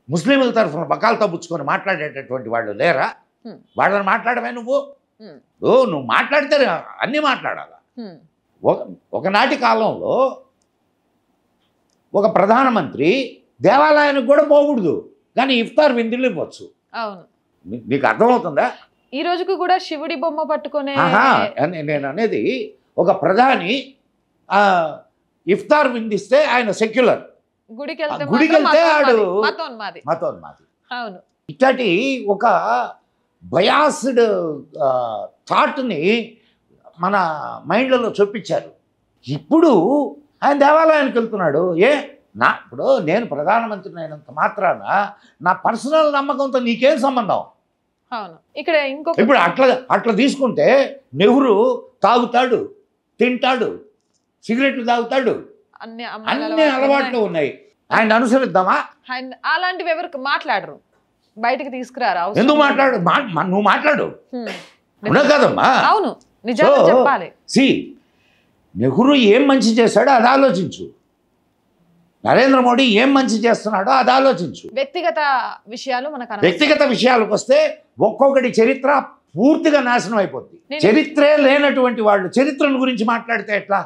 ముస్లింల తరఫున వకాలు తప్పుచుకొని మాట్లాడేటటువంటి వాళ్ళు లేరా? వాళ్ళని మాట్లాడమే నువ్వు. నువ్వు మాట్లాడితే అన్నీ మాట్లాడాలా. ఒకనాటి కాలంలో ఒక ప్రధానమంత్రి దేవాలయానికి కూడా పోకూడదు, కానీ ఇఫ్తార్ విందులు ఇవ్వచ్చు. అవును, నీకు అర్థమవుతుందా? ఈ రోజుకు కూడా శివుడి బొమ్మ పట్టుకునే నేను అనేది, ఒక ప్రధాని ఇఫ్తార్ విందిస్తే ఆయన సెక్యులర్, గుడికి వెళ్తే ఆడు మతోన్మాది. అవును, ఇట్లాంటి ఒక బయాస్డ్ థాట్ని మన మైండ్లలో చూపించారు. ఇప్పుడు ఆయన దేవాలయానికి వెళ్తున్నాడు. ఇప్పుడు నేను ప్రధానమంత్రిని అయినంత మాత్రాన నా పర్సనల్ నమ్మకంతో నీకేం సంబంధం? అవును, ఇక్కడ ఇప్పుడు అట్లా తీసుకుంటే నెహ్రూ తాగుతాడు, తింటాడు, సిగరెట్లు తాగుతాడు, అన్ని అలవాట్లు ఉన్నాయి. ఆయన అనుసరిద్దామా? అలాంటివి ఎవరికి మాట్లాడరు, బయటకు తీసుకురారా? ఎందుకు మాట్లాడు? నువ్వు మాట్లాడు కదమ్మా. అవును, నిజంగా చెప్పాలి. నెహ్రూ ఏం మంచి చేశాడో అది ఆలోచించు, నరేంద్ర మోడీ ఏం మంచి చేస్తున్నాడో అది ఆలోచించు. వ్యక్తిగత విషయాలు మనకు వ్యక్తిగత విషయాలకు వస్తే ఒక్కొక్కటి చరిత్ర పూర్తిగా నాశనం అయిపోద్ది. చరిత్రే లేనటువంటి వాళ్ళు చరిత్రను గురించి మాట్లాడితే ఎట్లా?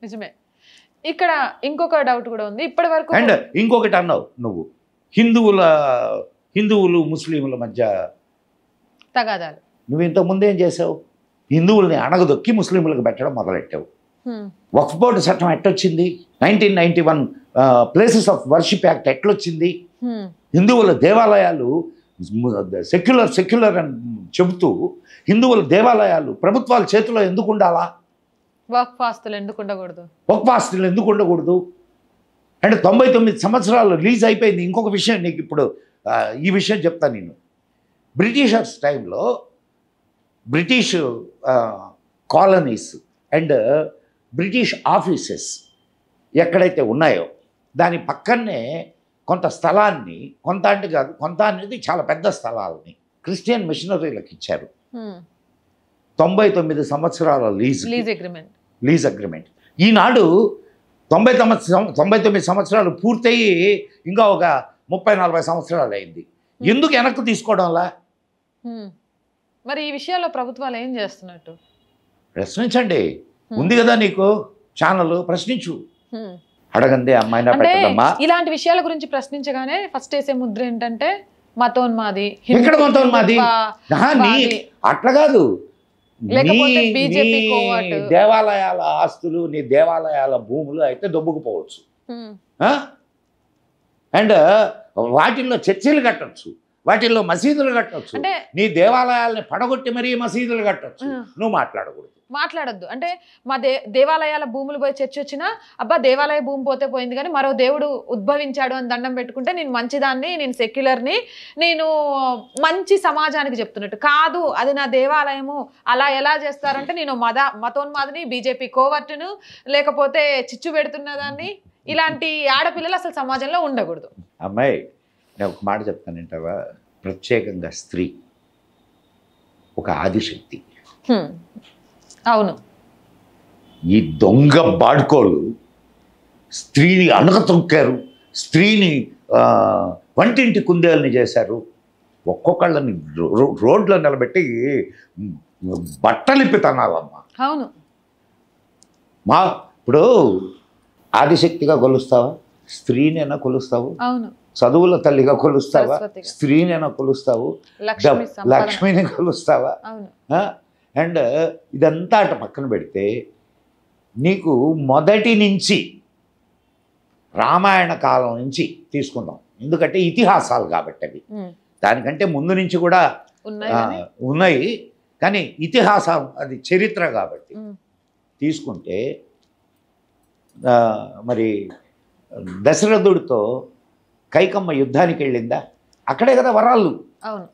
నిజమే. ఇక్కడ ఇంకొక డౌట్ కూడా ఉంది ఇప్పటి వరకు. అండ్ ఇంకొకటి అన్నావు నువ్వు, హిందువులు ముస్లింల మధ్య తగాదాలు. నువ్వు ఇంతకుముందు ఏం చేసావు? హిందువుల్ని అణగదొక్కి ముస్లింలకు పెట్టడం మొదలెట్టావు. వక్ఫ్ బోర్డు చట్టం ఎట్టొచ్చింది? 1991 ప్లేసెస్ ఆఫ్ వర్షిప్ యాక్ట్ ఎట్లొచ్చింది? హిందువుల దేవాలయాలు సెక్యులర్ అని చెబుతూ హిందువుల దేవాలయాలు ప్రభుత్వాల చేతిలో ఎందుకు ఉండాలా? వక్ఫ్ ఆస్తులు ఎందుకు ఉండకూడదు? వక్ఫ్ ఆస్తులు ఎందుకు ఉండకూడదు? అంటే 99 సంవత్సరాలు రిలీజ్ అయిపోయింది. ఇంకొక విషయం నీకు ఇప్పుడు ఈ విషయం చెప్తాను నేను. బ్రిటిషర్స్ టైంలో British colonies and British offices ఎక్కడైతే ఉన్నాయో దాని పక్కనే కొంత స్థలాన్ని, కొంత అంటే కాదు, కొంత అనేది చాలా పెద్ద స్థలాలని క్రిస్టియన్ మిషనరీలకు ఇచ్చారు. 99 సంవత్సరాల లీజ్ అగ్రిమెంట్. ఈనాడు 99 సంవత్సరాలు పూర్తయి ఇంకా ఒక 30-40 సంవత్సరాలు అయింది. ఎందుకు వెనక్కు తీసుకోవడంలా? మరి ఈ విషయాల్లో ప్రభుత్వాలు ఏం చేస్తున్నట్టు? ప్రశ్నించండి, ఉంది కదా నీకు ఛానల్, ప్రశ్నించు. అడగండి అమ్మాయినా పెట్టదమ్మా. ఇలాంటి విషయాల గురించి ప్రశ్నించగానే ఫస్ట్ వేసే ముద్ర ఏంటంటే మతోన్మాది. ఎక్కడ మతోన్మాది? అట్లా కాదు, దేవాలయాల ఆస్తులు, నీ దేవాలయాల భూములు అయితే దొబ్బుకుపోవచ్చు. అండ్ వాటిల్లో చర్చిలు కట్టచ్చు, వాటిల్లో మసీదులు కట్టచ్చు. నీ దేవాలయాలని పడగొట్టి మరీ మసీదులు కట్టచ్చు. నువ్వు మాట్లాడొద్దు. అంటే మా దేవాలయాల భూములు పోయి చర్చ వచ్చినా, అబ్బా దేవాలయ భూమి పోతే పోయింది కానీ మరో దేవుడు ఉద్భవించాడు అని దండం పెట్టుకుంటే నేను మంచిదాన్ని, నేను సెక్యులర్ని, నేను మంచి సమాజానికి చెప్తున్నట్టు కాదు. అది నా దేవాలయము. అలా ఎలా చేస్తారంటే నేను మతోన్మాదిని, బీజేపీ కోవర్టును, లేకపోతే చిచ్చు పెడుతున్నదాన్ని. ఇలాంటి ఆడపిల్లలు అసలు సమాజంలో ఉండకూడదు. అమ్మాయి, నేను ఒక మాట చెప్తానంటావా? ప్రత్యేకంగా స్త్రీ ఒక ఆదిశక్తి. అవును, ఈ దొంగ బాడుకోలు స్త్రీని అణగతొక్కారు, స్త్రీని వంటింటి కుందేలని చేశారు. ఒక్కొక్కళ్ళని రోడ్లో నిలబెట్టి బట్టలిప్పి తనాలమ్మా. అవును, ఇప్పుడు ఆదిశక్తిగా కొలుస్తావా? స్త్రీనైనా కొలుస్తావు. అవును, చదువుల తల్లిగా కొలుస్తావా? స్త్రీనైనా కొలుస్తావు. లక్ష్మిని కొలుస్తావా? అండ్ ఇదంతా అటు పక్కన పెడితే నీకు మొదటి నుంచి రామాయణ కాలం నుంచి తీసుకుందాం, ఎందుకంటే ఇతిహాసాలు కాబట్టి అవి. దానికంటే ముందు నుంచి కూడా ఉన్నాయి, కానీ ఇతిహాసం అది చరిత్ర కాబట్టి తీసుకుంటే, మరి దశరథుడితో కైకమ్మ యుద్ధానికి వెళ్ళిందా? అక్కడే కదా వరాలు. అవును,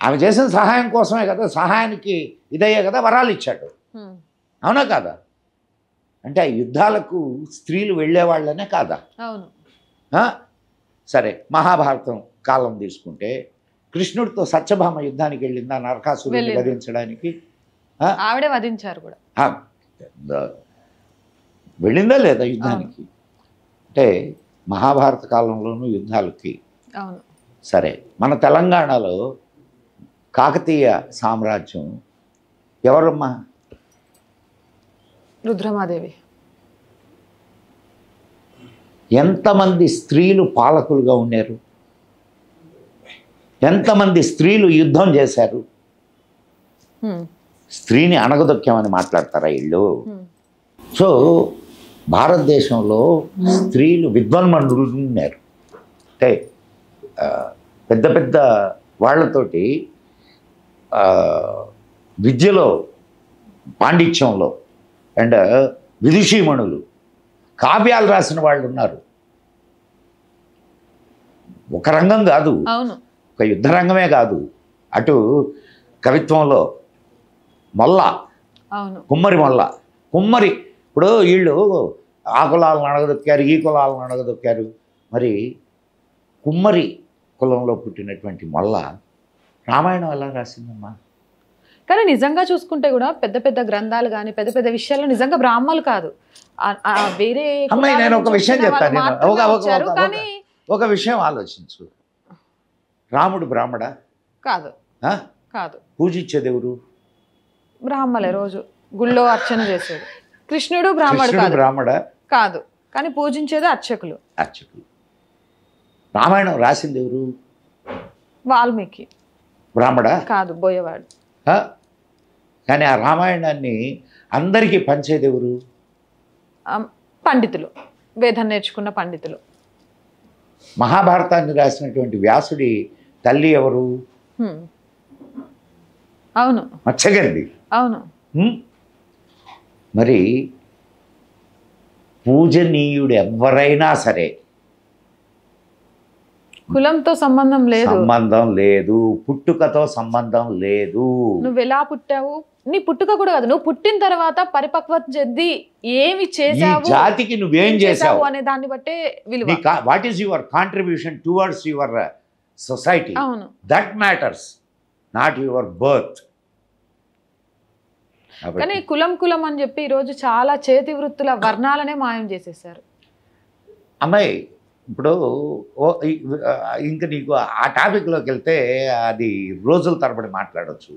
ఆమె చేసిన సహాయం కోసమే కదా, సహాయానికి ఇదయ్యే కదా వరాలు ఇచ్చాడు. అవునా కాదా? అంటే ఆ యుద్ధాలకు స్త్రీలు వెళ్ళేవాళ్ళనే కాదా? అవును. సరే, మహాభారతం కాలం తీసుకుంటే కృష్ణుడితో సత్యభామ యుద్ధానికి వెళ్ళిందా నరకాసురుడిని వధించడానికి? ఆవిడే వధించారు కూడా. వెళ్ళిందా లేదా యుద్ధానికి? అంటే మహాభారత కాలంలోనూ యుద్ధాలకి. అవును. సరే, మన తెలంగాణలో కాకతీయ సామ్రాజ్యం ఎవరమ్మా? రుద్రమాదేవి. ఎంతమంది స్త్రీలు పాలకులుగా ఉన్నారు? ఎంతమంది స్త్రీలు యుద్ధం చేశారు? స్త్రీని అణగదొక్కామని మాట్లాడతారా వీళ్ళు? సో భారతదేశంలో స్త్రీలు విద్వాన్మణులు ఉన్నారు. అంటే పెద్ద పెద్ద వాళ్ళతోటి విద్యలో, పాండిత్యంలో అండ్ విదుషీమణులు, కావ్యాలు రాసిన వాళ్ళు ఉన్నారు. ఒక రంగం కాదు, ఒక యుద్ధ రంగమే కాదు. అటు కవిత్వంలో మొల్ల, కుమ్మరి మొల్ల, కుమ్మరి. ఇప్పుడు వీళ్ళు ఆ కులాలను అణగదొక్కారు, ఈ కులాలను అణగదొక్కారు. మరి కుమ్మరి కులంలో పుట్టినటువంటి మొల్ల రామాయణం ఎలా రాసిందమ్మా? కానీ నిజంగా చూసుకుంటే కూడా పెద్ద పెద్ద గ్రంథాలు కానీ పెద్ద పెద్ద విషయాలు నిజంగా బ్రాహ్మలు కాదు, వేరే. అమ్మాయి, నేను ఒక విషయం చెప్తాను. ఒక విషయం ఆలోచించు. రాముడు బ్రాహ్మడా? కాదు. కాదు. పూజించేది ఎవరు? బ్రాహ్మలే. రోజు గుళ్ళో అర్చన చేసేది. కృష్ణుడు బ్రాహ్మడా? కాదు. కానీ పూజించేది అర్చకులు. రామాయణం రాసింది ఎవరు? వాల్మీకి. బ్రాహ్మడా? కాదు, బోయేవాడు. కానీ ఆ రామాయణాన్ని అందరికీ పంచేది ఎవరు? పండితులు, వేదం నేర్చుకున్న పండితులు. మహాభారతాన్ని రాసినటువంటి వ్యాసుడి తల్లి ఎవరు? అవును, మత్స్యగంధి. అవును. మరి పూజనీయుడు ఎవరైనా సరే కులంతో సంబంధం లేదు, పుట్టుకతో సంబంధం లేదు. నువ్వు ఎలా పుట్టావు, నీ పుట్టుక కూడా కాదు, నువ్వు పుట్టిన తర్వాత పరిపక్వత చెంది ఏమి చేసావు, జాతికి నువ్వేం చేసావు అనే దాన్ని బట్టే విలువ. What is your contribution towards your సొసైటీ? అవును, that matters, not your birth. కానీ కులం అని చెప్పి ఈరోజు చాలా చేతి వృత్తుల వర్ణాలనే మాయం చేసేసారు. అమ్మాయి, ఇప్పుడు ఇంక నీకు ఆ టాపిక్లోకి వెళ్తే అది రోజుల తరబడి మాట్లాడవచ్చు.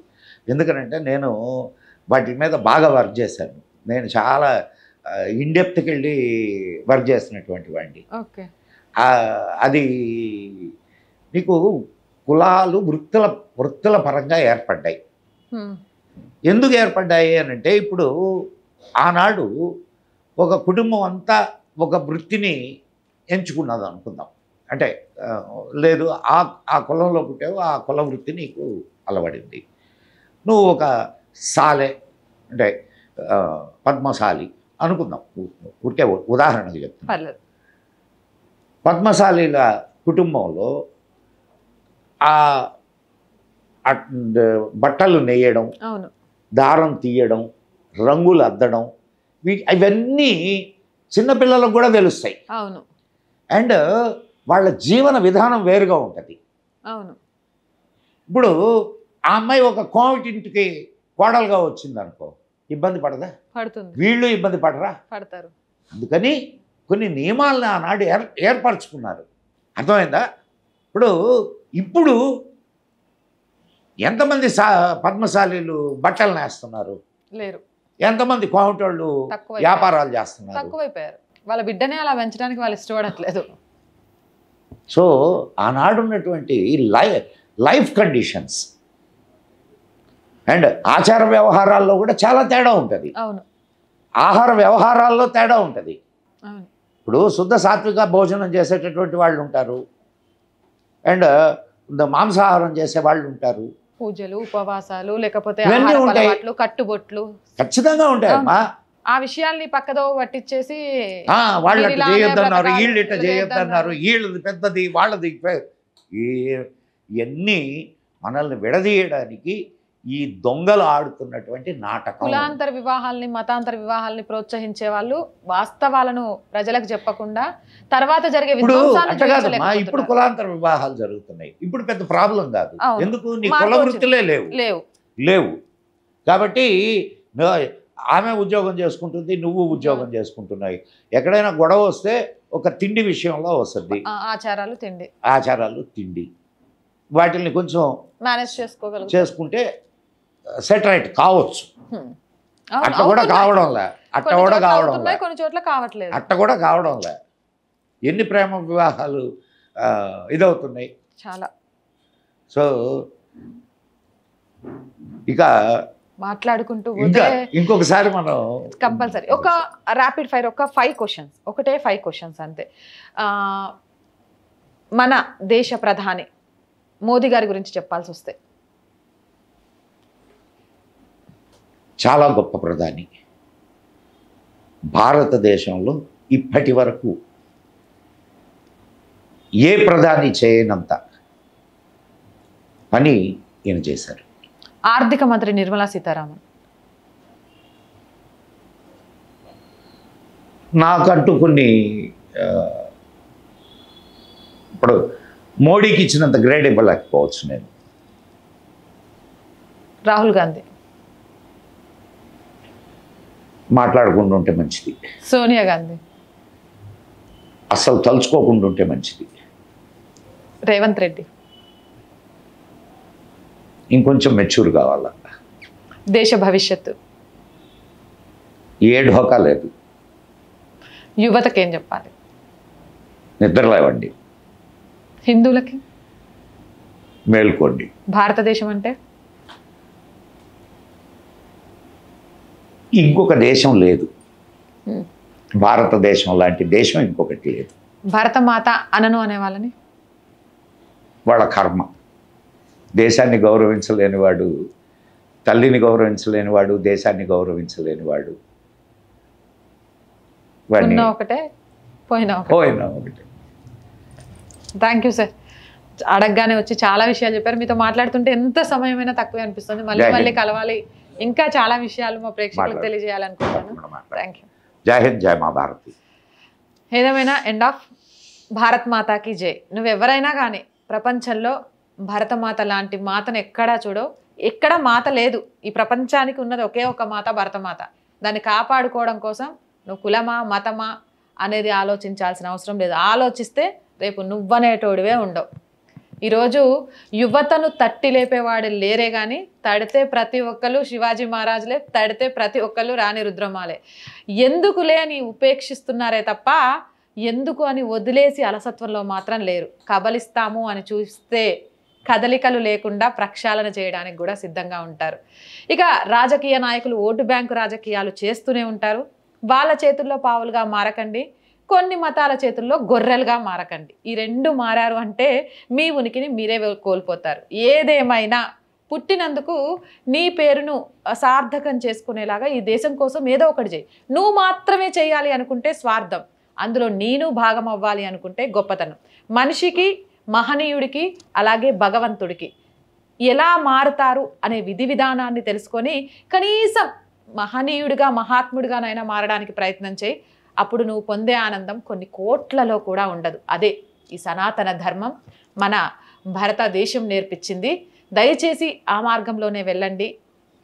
ఎందుకనంటే నేను వాటి మీద బాగా వర్క్ చేశాను. నేను చాలా ఇన్డెప్త్కి వెళ్ళి వర్క్ చేసినటువంటి వాడిని. అది నీకు కులాలు వృత్తుల పరంగా ఏర్పడ్డాయి. ఎందుకు ఏర్పడ్డాయి అని అంటే, ఇప్పుడు ఆనాడు ఒక కుటుంబం అంతా ఒక వృత్తిని ఎంచుకున్నది అనుకుందాం. అంటే లేదు, ఆ కులంలో పుట్టావు, ఆ కుల వృత్తి నీకు అలవడింది. నువ్వు ఒక సాలె, అంటే పద్మశాలి అనుకుందాం, ఊరికే ఉదాహరణకు చెప్తాను. పద్మశాలీల కుటుంబంలో ఆ బట్టలు నేయడం, దారం తీయడం, రంగులు అద్దడం, ఇవన్నీ చిన్నపిల్లలకు కూడా తెలుస్తాయి. అవును. అండ్ వాళ్ళ జీవన విధానం వేరుగా ఉంటుంది. అవును. ఇప్పుడు ఆ అమ్మాయి ఒక కోవిటింటికి కోడలుగా వచ్చిందనుకో, ఇబ్బంది పడదా? పడుతుంది. వీళ్ళు ఇబ్బంది పడరా? పడతారు. అందుకని కొన్ని నియమాలను ఆనాడు ఏర్పరచుకున్నారు. అర్థమైందా? ఇప్పుడు ఎంతమంది పద్మశాలీలు బట్టలు నేస్తున్నారు? లేరు. ఎంతమంది కోవిటోళ్ళు వ్యాపారాలు చేస్తున్నారు? తక్కువైపోయారు. వాళ్ళ బిడ్డనే అలా పెంచడానికి వాళ్ళు ఇష్టపడట్లేదు. సో ఆనాడు ఉన్నటువంటి లైఫ్ కండిషన్స్ అండ్ ఆచార వ్యవహారాల్లో కూడా చాలా తేడా ఉంటుంది. అవును. ఆహార వ్యవహారాల్లో తేడా ఉంటుంది. అవును. ఇప్పుడు శుద్ధ సాత్విక భోజనం చేసేటటువంటి వాళ్ళు ఉంటారు, అండ్ మాంసాహారం చేసే వాళ్ళు ఉంటారు. పూజలు, ఉపవాసాలు, లేకపోతే అలవాట్లు, కట్టుబొట్లు ఖచ్చితంగా ఉంటాయమ్మా. ఆ విషయాల్ని పక్కదో పట్టించేసి వాళ్ళు అట్లా చేయొద్దన్నారు, వీళ్ళు ఇట్లా చేయొద్దన్నారు, వీళ్ళది పెద్దది, వాళ్ళది. ఇవన్నీ మనల్ని విడదీయడానికి ఈ దొంగలు ఆడుతున్నటువంటి నాటకం. కులాంతర వివాహాల్ని మతాంతర వివాహాల్ని ప్రోత్సహించే వాళ్ళు వాస్తవాలను ప్రజలకు చెప్పకుండా తర్వాత జరిగే ఇప్పుడు కులాంతర వివాహాలు జరుగుతున్నాయి. ఇప్పుడు పెద్ద ప్రాబ్లం కాదు. ఎందుకు? నీ కుల వృత్తులే లేవు కాబట్టి ఆమె ఉద్యోగం చేసుకుంటుంది, నువ్వు ఉద్యోగం చేసుకుంటున్నాయి. ఎక్కడైనా గొడవ వస్తే ఒక తిండి విషయంలో వస్తుంది. ఆచారాలు తిండి వాటిని కొంచెం మేనేజ్ చేసుకుంటే సెటరైట్ కావచ్చు. అట్ట కూడా కావడంలే. ఎన్ని ప్రేమ వివాహాలు ఇదవుతున్నాయి చాలా. సో ఇక మాట్లాడుకుంటూ ఇంకొకసారి మనం కంపల్సరీ ఒక ర్యాపిడ్ ఫైర్, ఒక 5 క్వశ్చన్స్, ఒకటే 5 క్వశ్చన్స్ అంతే. మన దేశ ప్రధాని మోదీ గారి గురించి చెప్పాల్సి వస్తే? చాలా గొప్ప ప్రధాని. భారతదేశంలో ఇప్పటి వరకు ఏ ప్రధాని చేయనంత పని ఈయన చేశారు. ఆర్థిక మంత్రి నిర్మలా సీతారామన్ నాకంటూ కొన్ని ఇప్పుడు మోడీకి ఇచ్చినంత గ్రేడ్ ఇవ్వలేకపోవచ్చు నేను. రాహుల్ గాంధీ మాట్లాడకుండా ఉంటే మంచిది. సోనియా గాంధీ అసలు తలుచుకోకుండా ఉంటే మంచిది. రేవంత్ రెడ్డి ఇంకొంచెం మెచ్యూర్ కావాల. దేశ భవిష్యత్తు ఏ ఢోకా లేదు. యువతకి ఏం చెప్పాలి? నిద్రలేవండి. హిందువులకి మేల్కోండి. భారతదేశం అంటే ఇంకొక దేశం లేదు. భారతదేశం లాంటి దేశం ఇంకొకటి లేదు. భరతమాత అనను అనే వాళ్ళని వాళ్ళ కర్మ. దేశాన్ని గౌరవించలేనివాడు, తల్లిని గౌరవించలేనివాడు, దేశాన్ని గౌరవించలేనివాడు ఒకటే పోయినా ఒకటే. Thank you sir. అడగగానే వచ్చి చాలా విషయాలు చెప్పారు. మీతో మాట్లాడుతుంటే ఎంత సమయమైనా తక్కువే అనిపిస్తుంది. మళ్ళీ కలవాలి, ఇంకా చాలా విషయాలు మా ప్రేక్షకులకు తెలియజేయాలనుకుంటున్నాను. Thank you. జై హింద్, జై మా భారతి. ఏదేమైనా ఎండ్ ఆఫ్ భారత్ మాతాకి జై. నువ్వెవరైనా కానీ ప్రపంచంలో భరతమాత లాంటి మాతను ఎక్కడా చూడవు. ఎక్కడ మాత లేదు. ఈ ప్రపంచానికి ఉన్నది ఒకే ఒక మాత, భరతమాత. దాన్ని కాపాడుకోవడం కోసం నువ్వు కులమా మతమా అనేది ఆలోచించాల్సిన అవసరం లేదు. ఆలోచిస్తే రేపు నువ్వనేటోడివే ఉండవు. ఈరోజు యువతను తట్టి లేపేవాడు లేరే కానీ తడితే ప్రతి ఒక్కరు శివాజీ మహారాజులే, తడితే ప్రతి ఒక్కరు రాణి రుద్రమాలే. ఎందుకులే అని ఉపేక్షిస్తున్నారే తప్ప ఎందుకు అని వదిలేసి అలసత్వంలో మాత్రం లేరు. కబలిస్తాము అని చూస్తే కదలికలు లేకుండా ప్రక్షాళన చేయడానికి కూడా సిద్ధంగా ఉంటారు. ఇక రాజకీయ నాయకులు ఓటు బ్యాంకు రాజకీయాలు చేస్తూనే ఉంటారు. వాళ్ళ చేతుల్లో పావులుగా మారకండి, కొన్ని మతాల చేతుల్లో గొర్రెలుగా మారకండి. ఈ రెండు మారారు అంటే మీ ఉనికిని మీరే కోల్పోతారు. ఏదేమైనా పుట్టినందుకు నీ పేరును సార్థకం చేసుకునేలాగా ఈ దేశం కోసం ఏదో ఒకటి చేయి. నువ్వు మాత్రమే చేయాలి అనుకుంటే స్వార్థం, అందులో నేను భాగం అవ్వాలి అనుకుంటే గొప్పతనం. మనిషికి, మహనీయుడికి, అలాగే భగవంతుడికి ఎలా మారుతారు అనే విధి విధానాన్ని తెలుసుకొని కనీసం మహనీయుడిగా, మహాత్ముడిగానైనా మారడానికి ప్రయత్నం చేయి. అప్పుడు నువ్వు పొందే ఆనందం కొన్ని కోట్లలో కూడా ఉండదు. అదే ఈ సనాతన ధర్మం మన భారతదేశం నేర్పించింది. దయచేసి ఆ మార్గంలోనే వెళ్ళండి.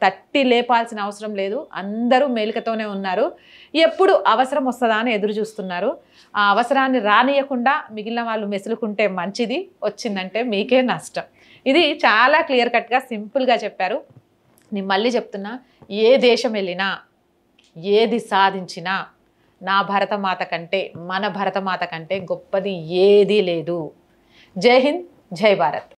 తట్టి లేపాల్సిన అవసరం లేదు. అందరూ మేలికతోనే ఉన్నారు. ఎప్పుడు అవసరం వస్తుందా అని ఎదురు చూస్తున్నారు. ఆ అవసరాన్ని రానియకుండా మిగిలిన వాళ్ళు మెసులుకుంటే మంచిది, వచ్చిందంటే మీకే నష్టం. ఇది చాలా క్లియర్ కట్గా సింపుల్గా చెప్పారు. నేను మళ్ళీ చెప్తున్నా, ఏ దేశం వెళ్ళినా, ఏది సాధించినా నా భరతమాత కంటే, మన భరతమాత కంటే గొప్పది ఏదీ లేదు. జై హింద్, జై భారత్.